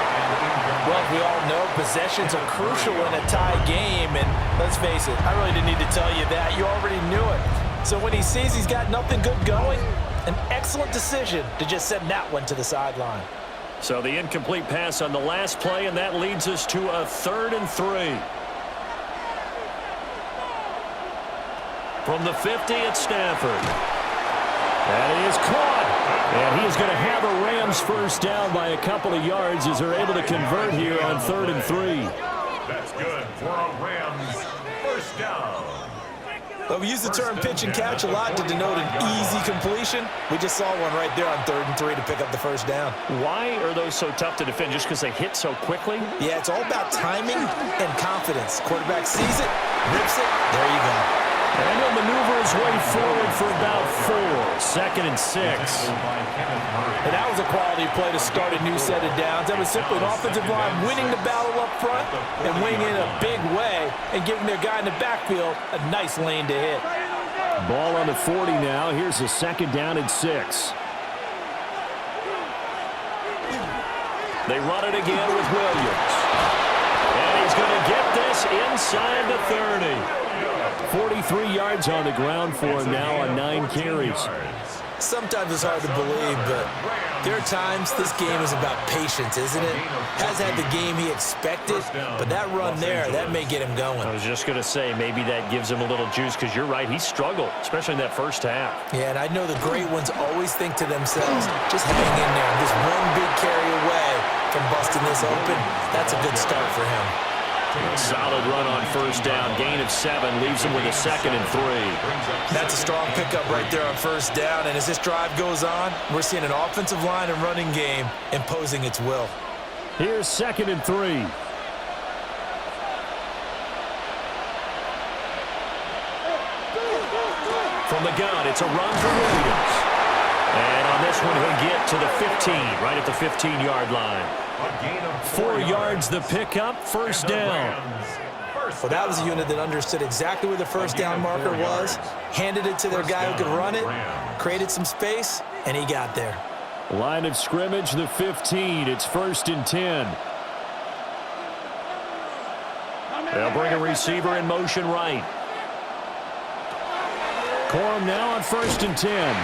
Well, we all know possessions are crucial in a tie game, and let's face it, I really didn't need to tell you that. You already knew it. So when he sees he's got nothing good going, an excellent decision to just send that one to the sideline. So the incomplete pass on the last play, and that leads us to a 3rd and 3. From the 50, it's Stafford. That is caught. And he is going to have a Rams first down by a couple of yards as they're able to convert here on 3rd and 3. That's good for a Rams first down. Well, we use the term pitch and catch a lot to denote an easy completion. We just saw one right there on 3rd and 3 to pick up the first down. Why are those so tough to defend? Just because they hit so quickly? Yeah, it's all about timing and confidence. Quarterback sees it, rips it, there you go. And he'll maneuver his way forward for about 4. 2nd and 6. And that was a quality play to start a new set of downs. That was simply an offensive line winning the battle up front and winning in a big way and giving their guy in the backfield a nice lane to hit. Ball on the 40 now. Here's a 2nd down and 6. They run it again with Williams. And he's going to get this inside the 30. up. 43 yards on the ground for him now on 9 carries. Sometimes it's hard to believe, but there are times this game is about patience, isn't it? Has had the game he expected, but that run there, that may get him going. I was just going to say, maybe that gives him a little juice, because you're right, he struggled, especially in that first half. Yeah, and I know the great ones always think to themselves, just hang in there. This one big carry away from busting this open, that's a good start for him. Solid run on first down. Gain of 7 leaves him with a 2nd and 3. That's a strong pickup right there on first down. And as this drive goes on, we're seeing an offensive line and running game imposing its will. Here's 2nd and 3. From the gun, it's a run for Williams. And on this one, he'll get to the 15, right at the 15-yard line. 4 yards the pickup, first down. Well, that was a unit that understood exactly where the first down marker was, handed it to their guy who could run it, created some space, and he got there. Line of scrimmage, the 15. It's 1st and 10. They'll bring a receiver in motion right. Corum now on 1st and 10.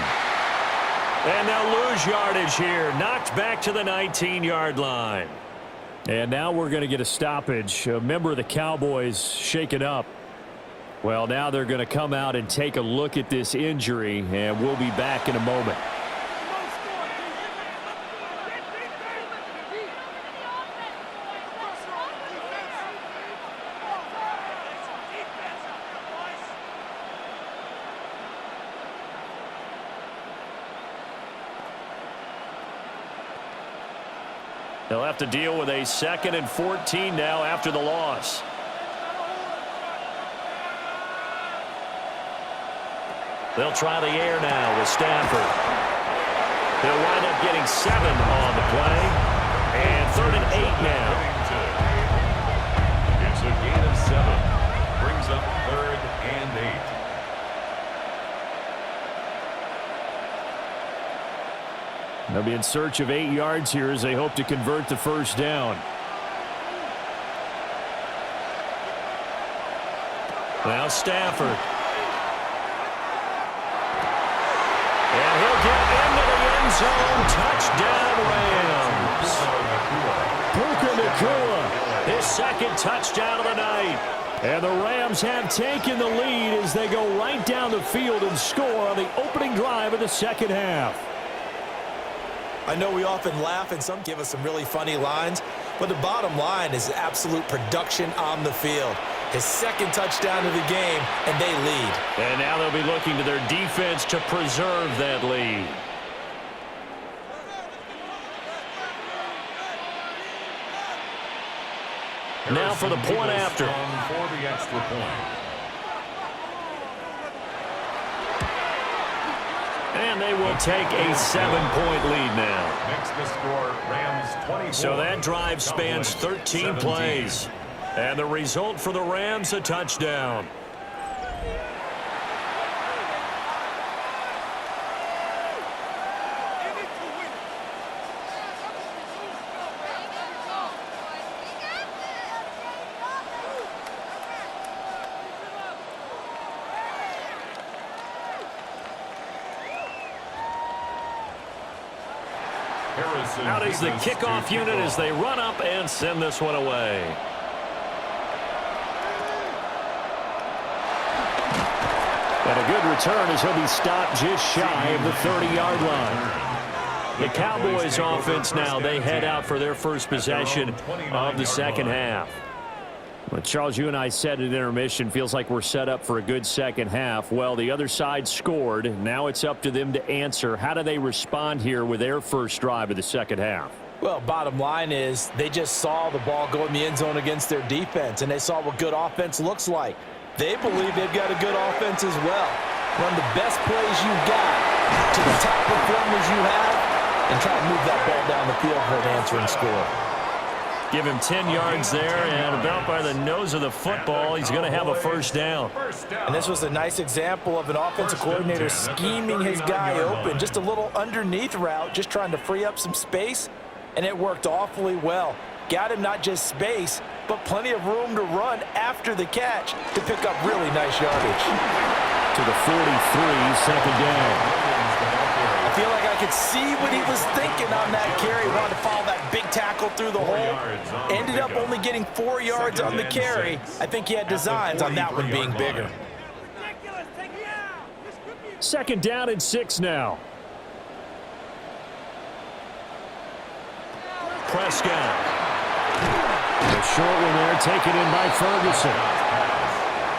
And they'll lose yardage here. Knocked back to the 19-yard line. And now we're going to get a stoppage. A member of the Cowboys shaken up. Well, now they're going to come out and take a look at this injury, and we'll be back in a moment. They'll have to deal with a 2nd and 14 now after the loss. They'll try the air now with Stafford. They'll wind up getting 7 on the play. And 3rd and 8 now. It's a gain of 7. Brings up 3rd and 8. They'll be in search of 8 yards here as they hope to convert the first down. Now Stafford. And he'll get into the end zone. Touchdown, Rams. Puka Nacua, his 2nd touchdown of the night. And the Rams have taken the lead as they go right down the field and score on the opening drive of the second half. I know we often laugh and some give us some really funny lines, but the bottom line is absolute production on the field. His 2nd touchdown of the game, and they lead. And now they'll be looking to their defense to preserve that lead. Now for the point after. For the extra point. And they will take a 7-point lead now. Makes the score Rams 24. So that drive spans 13 plays. And the result for the Rams, a touchdown. Out is the kickoff unit as they run up and send this one away. And a good return as he'll be stopped just shy of the 30-yard line. The Cowboys offense now, they head out for their first possession of the second half. Well, Charles, you and I said at intermission, feels like we're set up for a good second half. Well, the other side scored. Now it's up to them to answer. How do they respond here with their first drive of the second half? Well, bottom line is they just saw the ball go in the end zone against their defense, and they saw what good offense looks like. They believe they've got a good offense as well. Run the best plays you got to the top performers you have and try to move that ball down the field for an answering score. Give him 10 yards there, and about by the nose of the football, he's going to have a first down. And this was a nice example of an offensive coordinator scheming his guy open. Just a little underneath route, just trying to free up some space, and it worked awfully well. got him not just space, but plenty of room to run after the catch to pick up really nice yardage. To the 43, second down. I feel like I could see what he was thinking on that carry. Wanted to follow that big tackle through the hole. Ended up only getting 4 yards on the carry. I think he had designs on that one being bigger. Second down and 6 now. Prescott. The short one there, taken in by Ferguson.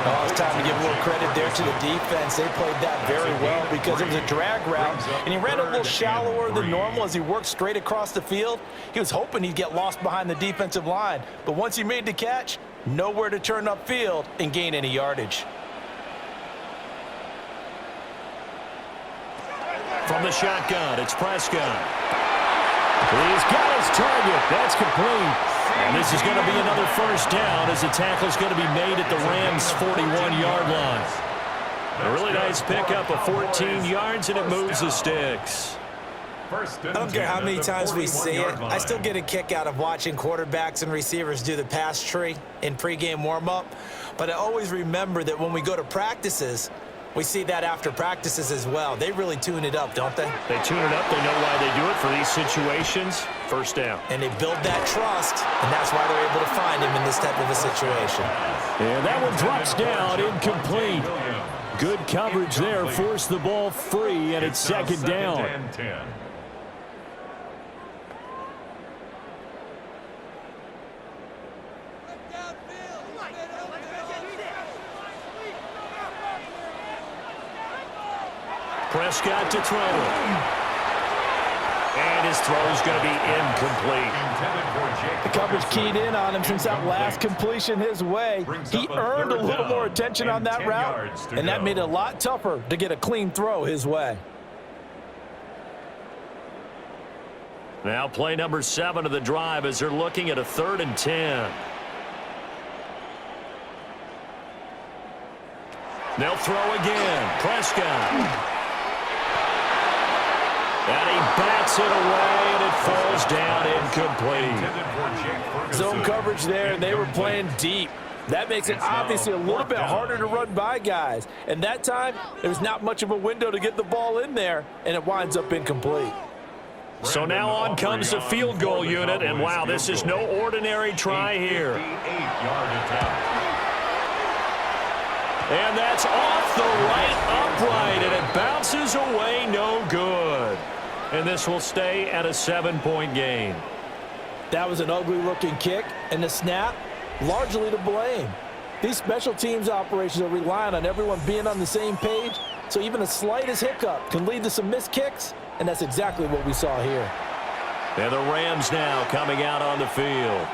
Oh, it's time to give a little credit there to the defense. They played that very well because it was a drag route, and he ran a little shallower than normal as he worked straight across the field. He was hoping he'd get lost behind the defensive line, but once he made the catch, nowhere to turn upfield and gain any yardage. From the shotgun, it's Prescott. He's got his target. That's complete. And this is going to be another first down as the tackle's going to be made at the Rams' 41-yard line. A really nice pickup of 14 yards, and it moves the sticks. I don't care how many times we see it. I still get a kick out of watching quarterbacks and receivers do the pass tree in pregame warm-up. But I always remember that when we go to practices, we see that after practices as well. They really tune it up, don't they? They tune it up. They know why they do it for these situations. First down. And they build that trust, and that's why they're able to find him in this type of a situation. And that one drops down, incomplete. Good coverage there. Forced the ball free, and it's second down. Prescott to throw. And his throw is going to be incomplete. The coverage keyed in on him since that last completion his way. He earned a little more attention on that route, and that made it a lot tougher to get a clean throw his way. Now play number 7 of the drive as they're looking at a 3rd and 10. They'll throw again. Prescott. And he bats it away, and it falls down incomplete. Zone coverage there, and they were playing deep. That makes it obviously a little bit harder to run by guys. And that time, there was not much of a window to get the ball in there, and it winds up incomplete. So now on comes the field goal unit, and wow, this is no ordinary try here. And that's off the right upright, and it bounces away, no good. And this will stay at a 7-point game. That was an ugly-looking kick, and the snap, largely to blame. These special teams operations are relying on everyone being on the same page, so even the slightest hiccup can lead to some missed kicks, and that's exactly what we saw here. And the Rams now coming out on the field.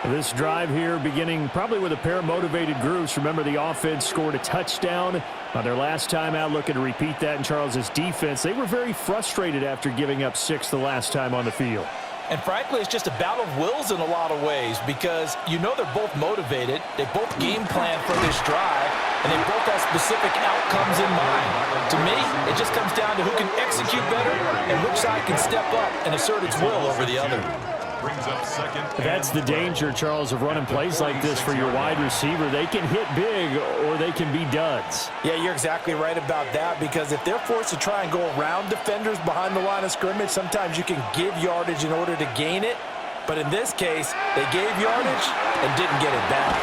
This drive here beginning probably with a pair of motivated groups. Remember, the offense scored a touchdown on their last time out. Looking to repeat that in Charles's defense. They were very frustrated after giving up 6 the last time on the field. And frankly, it's just a battle of wills in a lot of ways because you know they're both motivated. They both game plan for this drive, and they both have specific outcomes in mind. To me, it just comes down to who can execute better and which side can step up and assert its will over the other. That's the danger, Charles, of running plays like this for your wide receiver. They can hit big or they can be duds. Yeah, you're exactly right about that because if they're forced to try and go around defenders behind the line of scrimmage, sometimes you can give yardage in order to gain it. But in this case, they gave yardage and didn't get it back.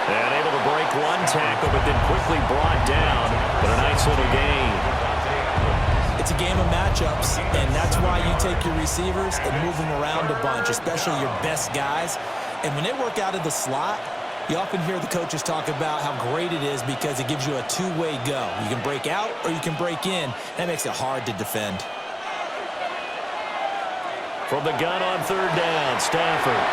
And able to break one tackle, but then quickly brought down. But a nice little gain. It's a game of matchups, and that's why you take your receivers and move them around a bunch, especially your best guys. And when they work out of the slot, you often hear the coaches talk about how great it is because it gives you a two-way go. You can break out or you can break in. That makes it hard to defend. From the gun on 3rd down, Stafford.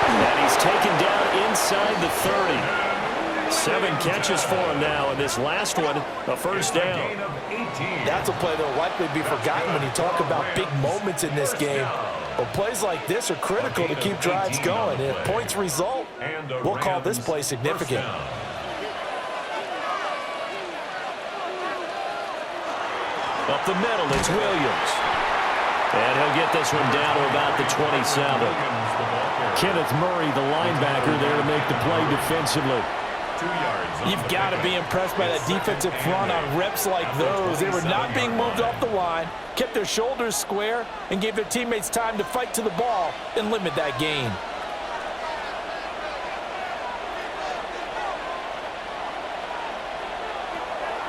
And he's taken down inside the 30. 7 catches for him now, and this last one, a first down. That's a play that will likely be forgotten when you talk about big moments in this game. But plays like this are critical to keep drives going. And if points result, we'll call this play significant. Up the middle, it's Williams. And he'll get this one down to about the 27. Kenneth Murray, the linebacker, there to make the play defensively. 2 yards. You've got to be impressed by that defensive front on reps like those. They were not being moved off the line, kept their shoulders square, and gave their teammates time to fight to the ball and limit that gain.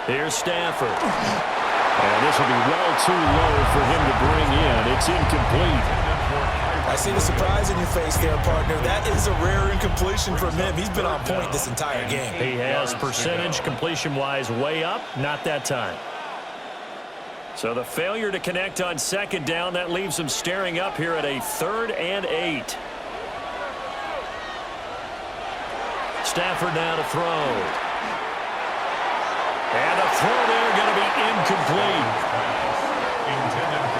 Here's Stafford. And this will be well too low for him to bring in. It's incomplete. I see the surprise in your face there, partner. That is a rare incompletion from him. He's been on point this entire game. He has percentage completion-wise way up. Not that time. So the failure to connect on second down, that leaves him staring up here at a 3rd and 8. Stafford now to throw. And a throw there going to be incomplete.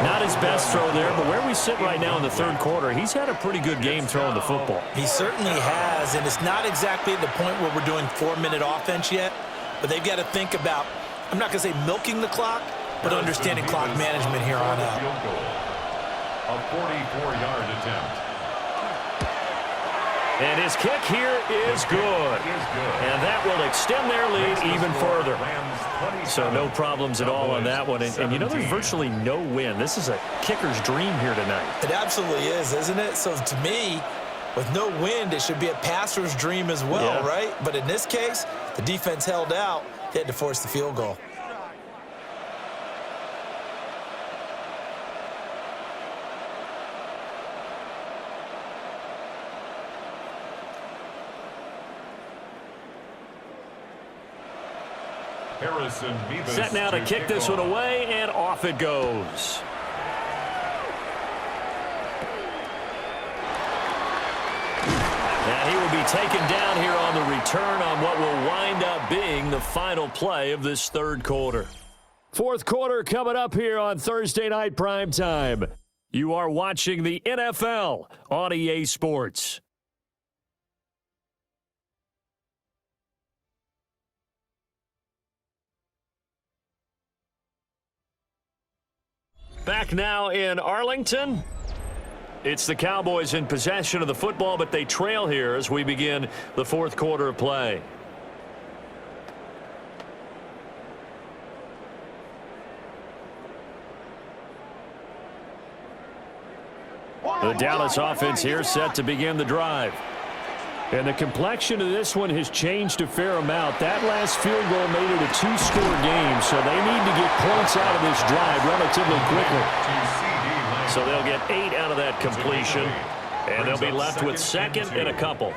Not his best throw there, but where we sit right now in the 3rd quarter, he's had a pretty good game throwing the football. He certainly has, and it's not exactly at the point where we're doing 4-minute offense yet, but they've got to think about, I'm not going to say milking the clock, but understanding clock management here on out. A 44-yard attempt. And his kick here is good. And that will extend their lead even further. So no problems at all on that one. And you know, there's virtually no win. This is a kicker's dream here tonight. It absolutely is, isn't it? So to me, with no wind, it should be a passer's dream as well, right? But in this case, the defense held out. They had to force the field goal. Set now to kick this one away, and off it goes. And he will be taken down here on the return on what will wind up being the final play of this 3rd quarter. 4th quarter coming up here on Thursday Night Primetime. You are watching the NFL on EA Sports. Back now in Arlington. It's the Cowboys in possession of the football, but they trail here as we begin the 4th quarter of play. The Dallas offense here set to begin the drive. And the complexion of this one has changed a fair amount. That last field goal made it a 2-score game, so they need to get points out of this drive relatively quickly. So they'll get 8 out of that completion, and they'll be left with 2nd and a couple.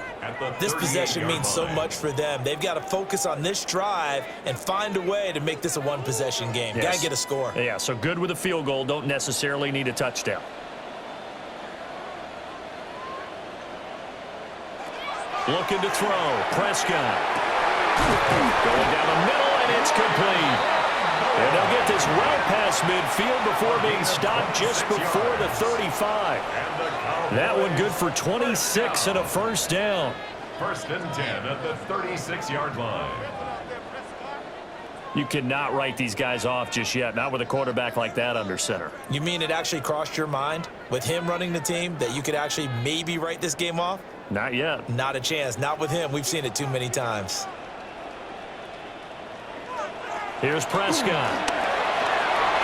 This possession means so much for them. They've got to focus on this drive and find a way to make this a 1-possession game. Got to get a score. Yeah, so good with a field goal. Don't necessarily need a touchdown. Looking to throw. Prescott. Going down the middle, and it's complete. And they'll get this well past midfield before being stopped just before the 35. That one good for 26 and a 1st down. 1st and 10 at the 36-yard line. You cannot write these guys off just yet, not with a quarterback like that under center. You mean it actually crossed your mind with him running the team that you could actually maybe write this game off? Not yet. Not a chance. Not with him. We've seen it too many times. Here's Prescott.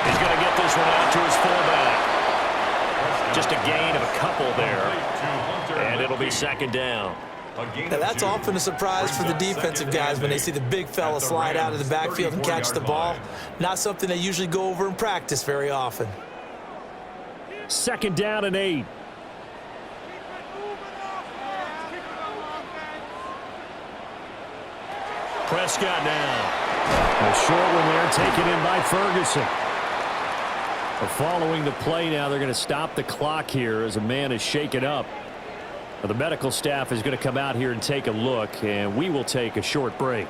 He's going to get this one out to his fullback. Just a gain of a couple there. And it'll be 2nd down. Now that's often a surprise for the defensive guys when they see the big fella slide out of the backfield and catch the ball. Not something they usually go over in practice very often. 2nd down and 8. Prescott now. A short one there taken in by Ferguson. Following the play now, they're going to stop the clock here as a man is shaken up. The medical staff is going to come out here and take a look, and we will take a short break.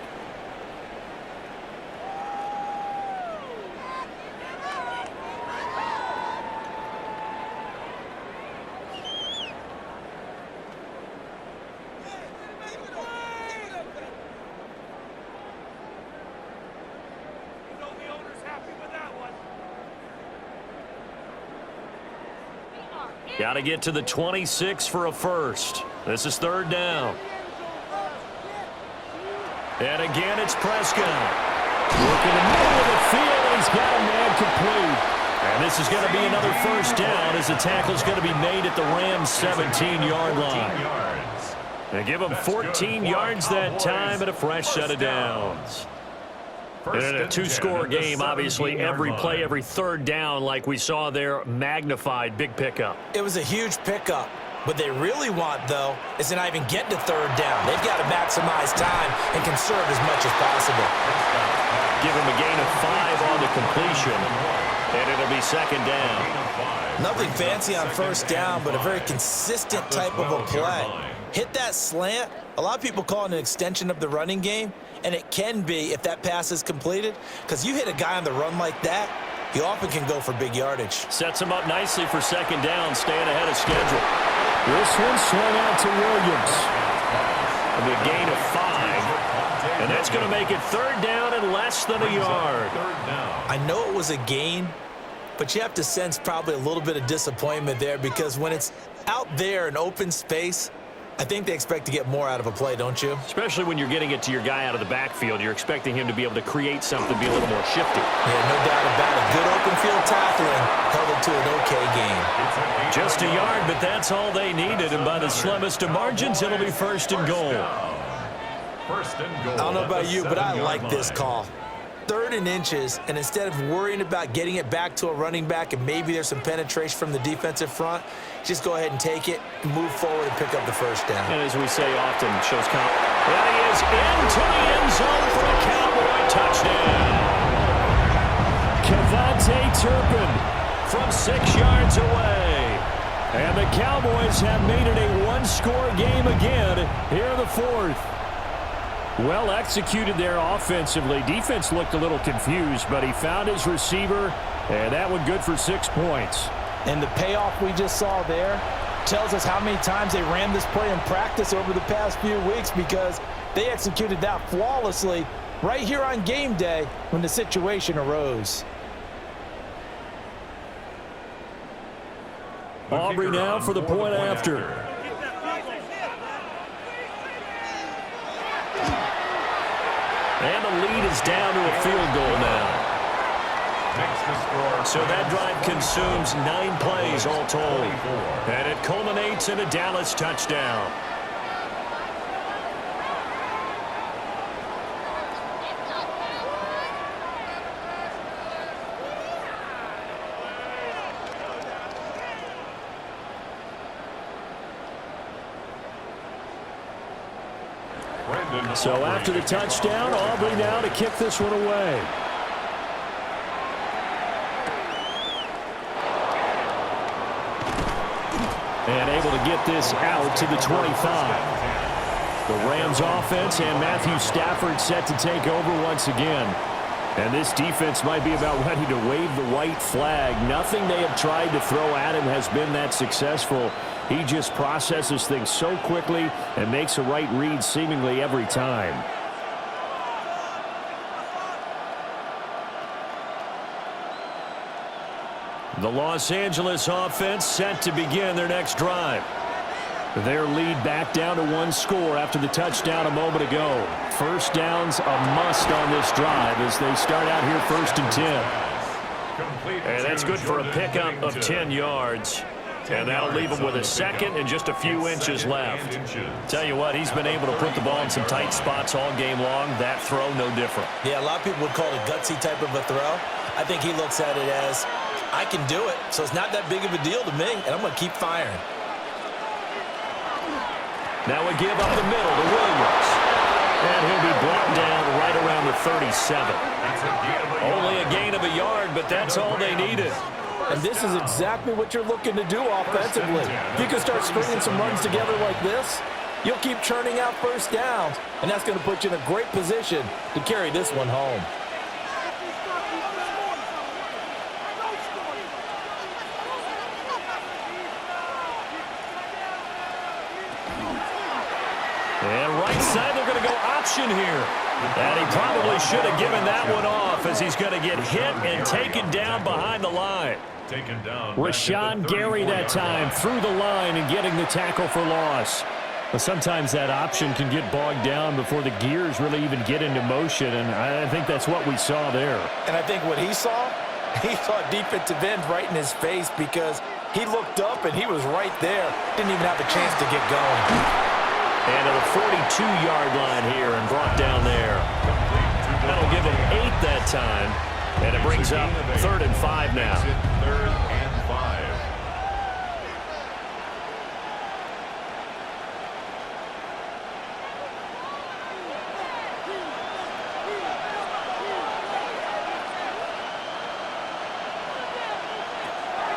Got to get to the 26 for a first. This is third down. And again, it's Prescott. Working the middle of the field, and he's got a man complete. And this is going to be another first down as the tackle's going to be made at the Rams' 17-yard line. They give him 14 yards that time and a fresh set of downs. And in a two-score game, obviously, every play, every third down, like we saw there, magnified, big pickup. It was a huge pickup. What they really want, though, is to not even get to third down. They've got to maximize time and conserve as much as possible. Give him a gain of 5 on the completion, and it'll be second down. Nothing fancy on first down, but a very consistent type of a play. Hit that slant. A lot of people call it an extension of the running game, and it can be if that pass is completed, because you hit a guy on the run like that, he often can go for big yardage. Sets him up nicely for second down, staying ahead of schedule. This one swung out to Williams. And a gain of 5. And that's going to make it third down and less than a yard. I know it was a gain, but you have to sense probably a little bit of disappointment there, because when it's out there in open space, I think they expect to get more out of a play, don't you? Especially when you're getting it to your guy out of the backfield. You're expecting him to be able to create something, be a little more shifty. Yeah, no doubt about it. Good open field tackling held it to an okay game. Just a yard, but that's all they needed. And by the slimmest of margins, it'll be first and goal. First and goal. I don't know about you, but I like this call. 3rd and inches, and instead of worrying about getting it back to a running back and maybe there's some penetration from the defensive front, just go ahead and take it, move forward, and pick up the first down. And as we say often, shows confidence. And he is into the end zone for a Cowboy touchdown. Kevontae Turpin from 6 yards away. And the Cowboys have made it a one-score game again here in the 4th. Well executed there offensively. Defense looked a little confused, but he found his receiver, and that one good for 6 points. And the payoff we just saw there tells us how many times they ran this play in practice over the past few weeks, because they executed that flawlessly right here on game day when the situation arose. Aubrey now for the point after. And the lead is down to a field goal now. So that drive consumes 9 plays all told. And it culminates in a Dallas touchdown. So after the touchdown, Aubrey now to kick this one away. And able to get this out to the 25. The Rams offense and Matthew Stafford set to take over once again. And this defense might be about ready to wave the white flag. Nothing they have tried to throw at him has been that successful. He just processes things so quickly and makes a right read seemingly every time. The Los Angeles offense set to begin their next drive. Their lead back down to 1 score after the touchdown a moment ago. First down's a must on this drive as they start out here 1st and 10. And that's good for a pickup of 10 yards. And that'll leave him with a second and just a few inches left. Tell you what, he's been able to put the ball in some tight spots all game long. That throw, no different. Yeah, a lot of people would call it a gutsy type of a throw. I think he looks at it as, I can do it, so it's not that big of a deal to me, and I'm going to keep firing. Now we give up the middle to Williams. And he'll be brought down right around the 37. Only a gain of a yard, but that's all they needed. And this is exactly what you're looking to do offensively. If you can start stringing some runs together like this, you'll keep churning out first downs, and that's going to put you in a great position to carry this one home. And right side, they're going to go option here. And he probably should have given that one off as he's going to get hit and taken down behind the line. Taken down. Rashawn Gary that time through the line and getting the tackle for loss. Well, sometimes that option can get bogged down before the gears really even get into motion, and I think that's what we saw there. And I think what he saw a defensive end right in his face because he looked up and he was right there. Didn't even have a chance to get going. And to the 42-yard line here and brought down there. That'll give him 8 that time, and it brings up 3rd and 5 now. 3rd and 5.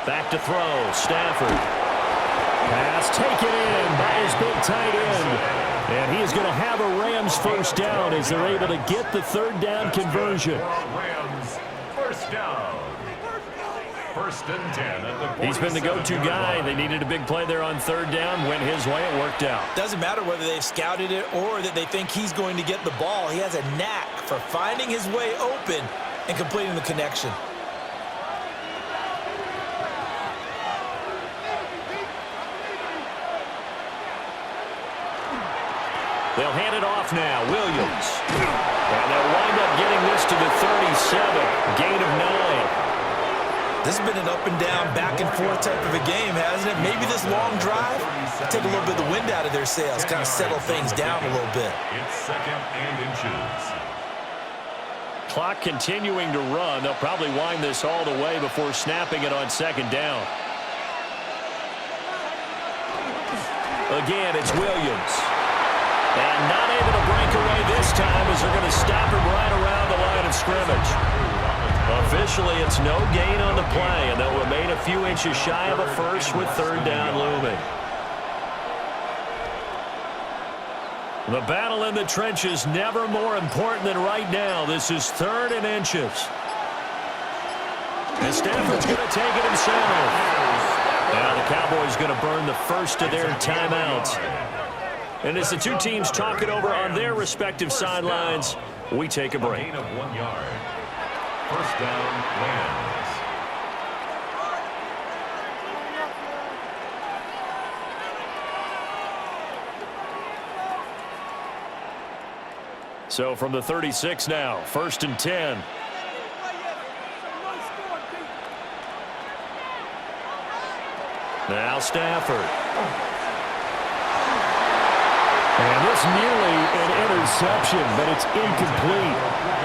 Back to throw, Stafford. Pass taken in by his big tight end. And he is going to have a Rams first down as they're able to get the 3rd down conversion. Rams, first down. 1st and 10 at the He's been the go-to guy. They needed a big play there on 3rd down. Went his way. It worked out. Doesn't matter whether they've scouted it or that they think he's going to get the ball. He has a knack for finding his way open and completing the connection. They'll hand it off now. Williams. And they'll wind up getting this to the 37. Gain of 9. This has been an up and down, back and forth type of a game, hasn't it? Maybe this long drive take a little bit of the wind out of their sails, kind of settle things down a little bit. It's 2nd and inches. Clock continuing to run. They'll probably wind this all the way before snapping it on 2nd down. Again, it's Williams. And not able to break away this time as they're going to stop him right around the line of scrimmage. Officially, it's no gain on the play, and they'll remain a few inches shy of a first with 3rd down looming. The battle in the trenches never more important than right now. This is 3rd and inches. And Stafford's going to take it himself. Now the Cowboys going to burn the first of their timeouts. And as the two teams talk it over on their respective sidelines, we take a break. Gain of 1 yard. First down, Rams. So from the 36 now, 1st and 10. Now Stafford. And this nearly an interception, but it's incomplete.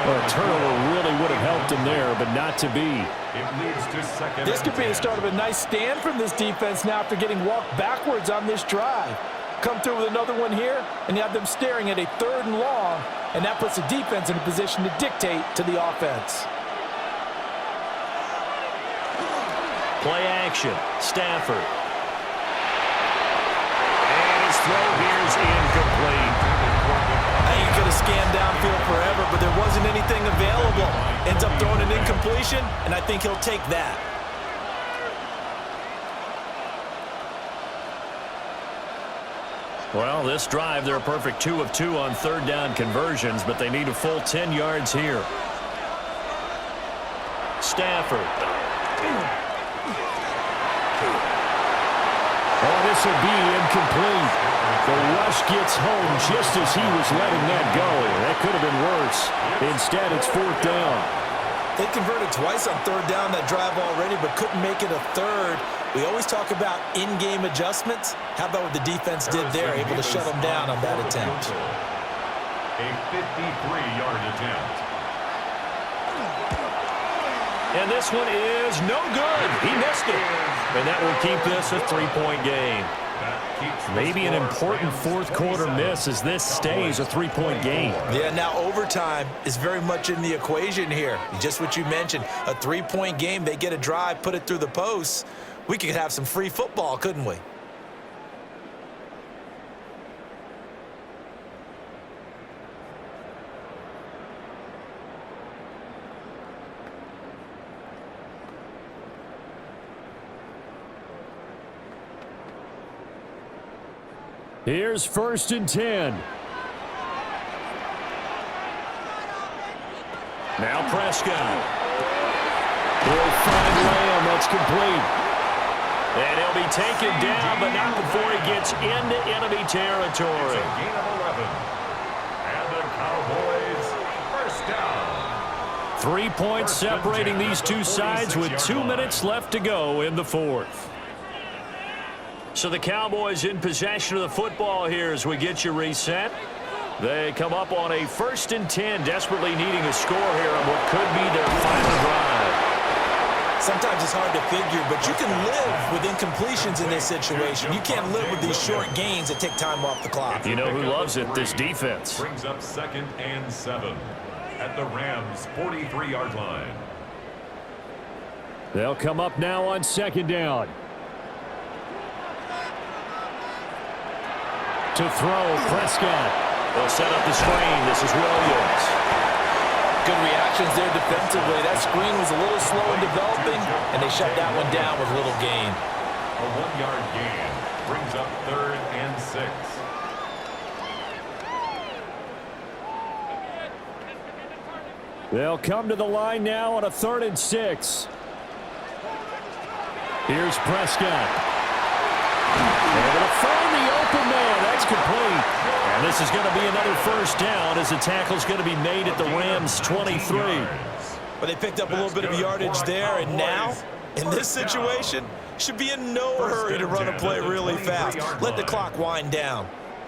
A turnover really would have helped him there, but not to be. It leads to 2nd. This could be the start of a nice stand from this defense now after getting walked backwards on this drive. Come through with another one here, and you have them staring at a 3rd and long, and that puts the defense in a position to dictate to the offense. Play action, Stafford. Throw here's incomplete. He could have scanned downfield forever, but there wasn't anything available. Ends up throwing an incompletion, and I think he'll take that. Well, this drive, they're a perfect 2 of 2 on 3rd down conversions, but they need a full 10 yards here. Stafford. Oh, this will be incomplete. The rush gets home just as he was letting that go. That could have been worse. Instead, it's 4th down. They converted twice on 3rd down that drive already, but couldn't make it a 3rd. We always talk about in-game adjustments. How about what the defense did there, able to shut them down on that attempt? A 53-yard attempt. And this one is no good. He missed it. And that will keep this a 3-point game. Maybe an important 4th quarter miss as this stays a 3-point game. Yeah, now overtime is very much in the equation here. Just what you mentioned, a 3-point game. They get a drive, put it through the posts. We could have some free football, couldn't we? Here's 1st and 10. Now Prescott. He'll find Lamb at That's complete. And he'll be taken down, but not before he gets into enemy territory. It's a gain of 11. And the Cowboys first down. 3 points separating these two sides with 2 minutes left to go in the fourth. So the Cowboys in possession of the football here as we get you reset. They come up on a 1st and 10, desperately needing a score here on what could be their final drive. Sometimes it's hard to figure, but you can live with incompletions in this situation. You can't live with these short gains that take time off the clock. You know who loves it? This defense. Brings up 2nd and 7 at the Rams' 43-yard line. They'll come up now on 2nd down. To throw, Prescott. They'll set up the screen. This is Williams. Good reactions there defensively. That screen was a little slow in developing, and they shut that one down with little gain. A 1-yard gain brings up 3rd and 6. They'll come to the line now on a 3rd and 6. Here's Prescott. Able to find the open man. That's complete. And this is going to be another 1st down as the tackle's going to be made at the Rams' 23. But they picked up a little bit of yardage there, and now, in this situation, should be in no hurry to run a play really fast. Let the clock wind down.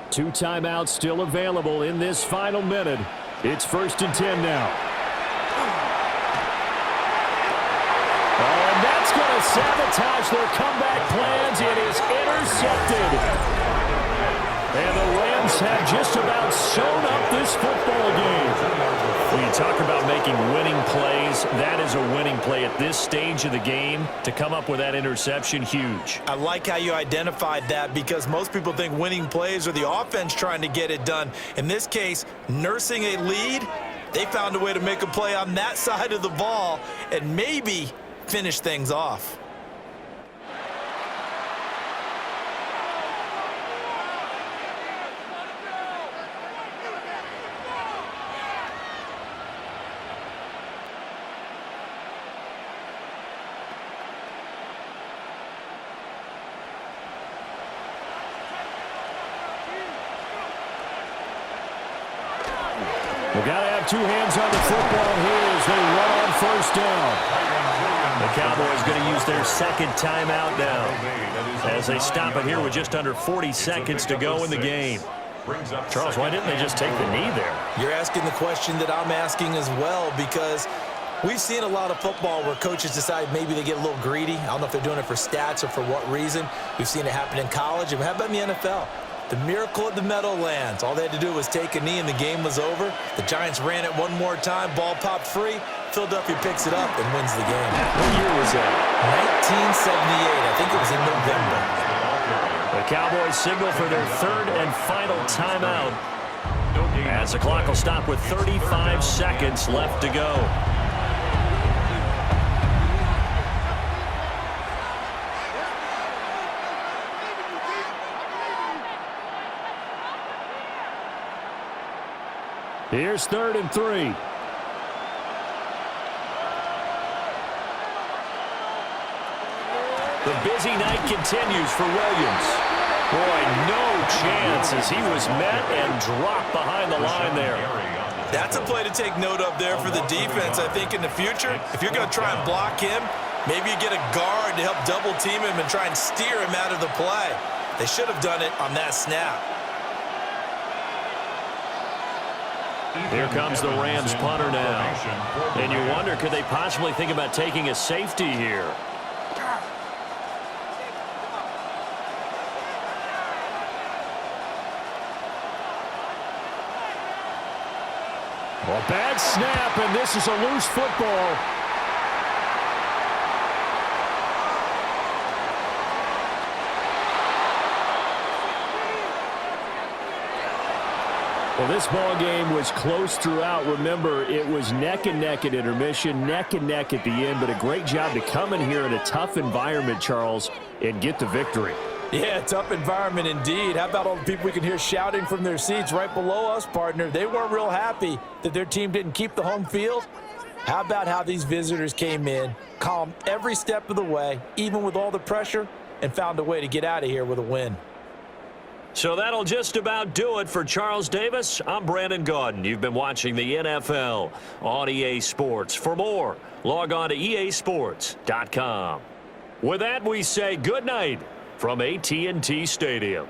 2 timeouts still available in this final minute. It's 1st and 10 now. And that's going to sabotage their comeback plans. It is intercepted. And the Rams have just about sewn up this football game. When you talk about making winning plays, that is a winning play at this stage of the game. To come up with that interception, huge. I like how you identified that because most people think winning plays are the offense trying to get it done. In this case, nursing a lead, they found a way to make a play on that side of the ball and maybe finish things off. We've got to have 2 hands on the football here as they run on 1st down. The Cowboys going to use their 2nd timeout now as they stop it here with just under 40 seconds to go in the game. Charles, why didn't they just take the knee there? You're asking the question that I'm asking as well because we've seen a lot of football where coaches decide maybe they get a little greedy. I don't know if they're doing it for stats or for what reason. We've seen it happen in college. And how about in the NFL? The miracle at the Meadowlands. All they had to do was take a knee and the game was over. The Giants ran it one more time. Ball popped free. Philadelphia picks it up and wins the game. What year was that? 1978. I think it was in November. The Cowboys signal for their 3rd and final timeout as the clock will stop with 35 seconds left to go. Here's 3rd and 3. The busy night continues for Williams. Boy, no chance as he was met and dropped behind the line there. That's a play to take note of there for the defense. I think in the future, if you're going to try and block him, maybe you get a guard to help double team him and try and steer him out of the play. They should have done it on that snap. Here comes the Rams punter now. And you wonder, could they possibly think about taking a safety here? Well, bad snap, and this is a loose football. Well, this ball game was close throughout. Remember, it was neck and neck at intermission, neck and neck at the end, but a great job to come in here in a tough environment, Charles, and get the victory. Yeah, tough environment indeed. How about all the people we can hear shouting from their seats right below us, partner? They weren't real happy that their team didn't keep the home field. How about how these visitors came in, calm every step of the way, even with all the pressure, and found a way to get out of here with a win. So that'll just about do it for Charles Davis. I'm Brandon Gaudin. You've been watching the NFL on EA Sports. For more, log on to easports.com. With that, we say good night from AT&T Stadium.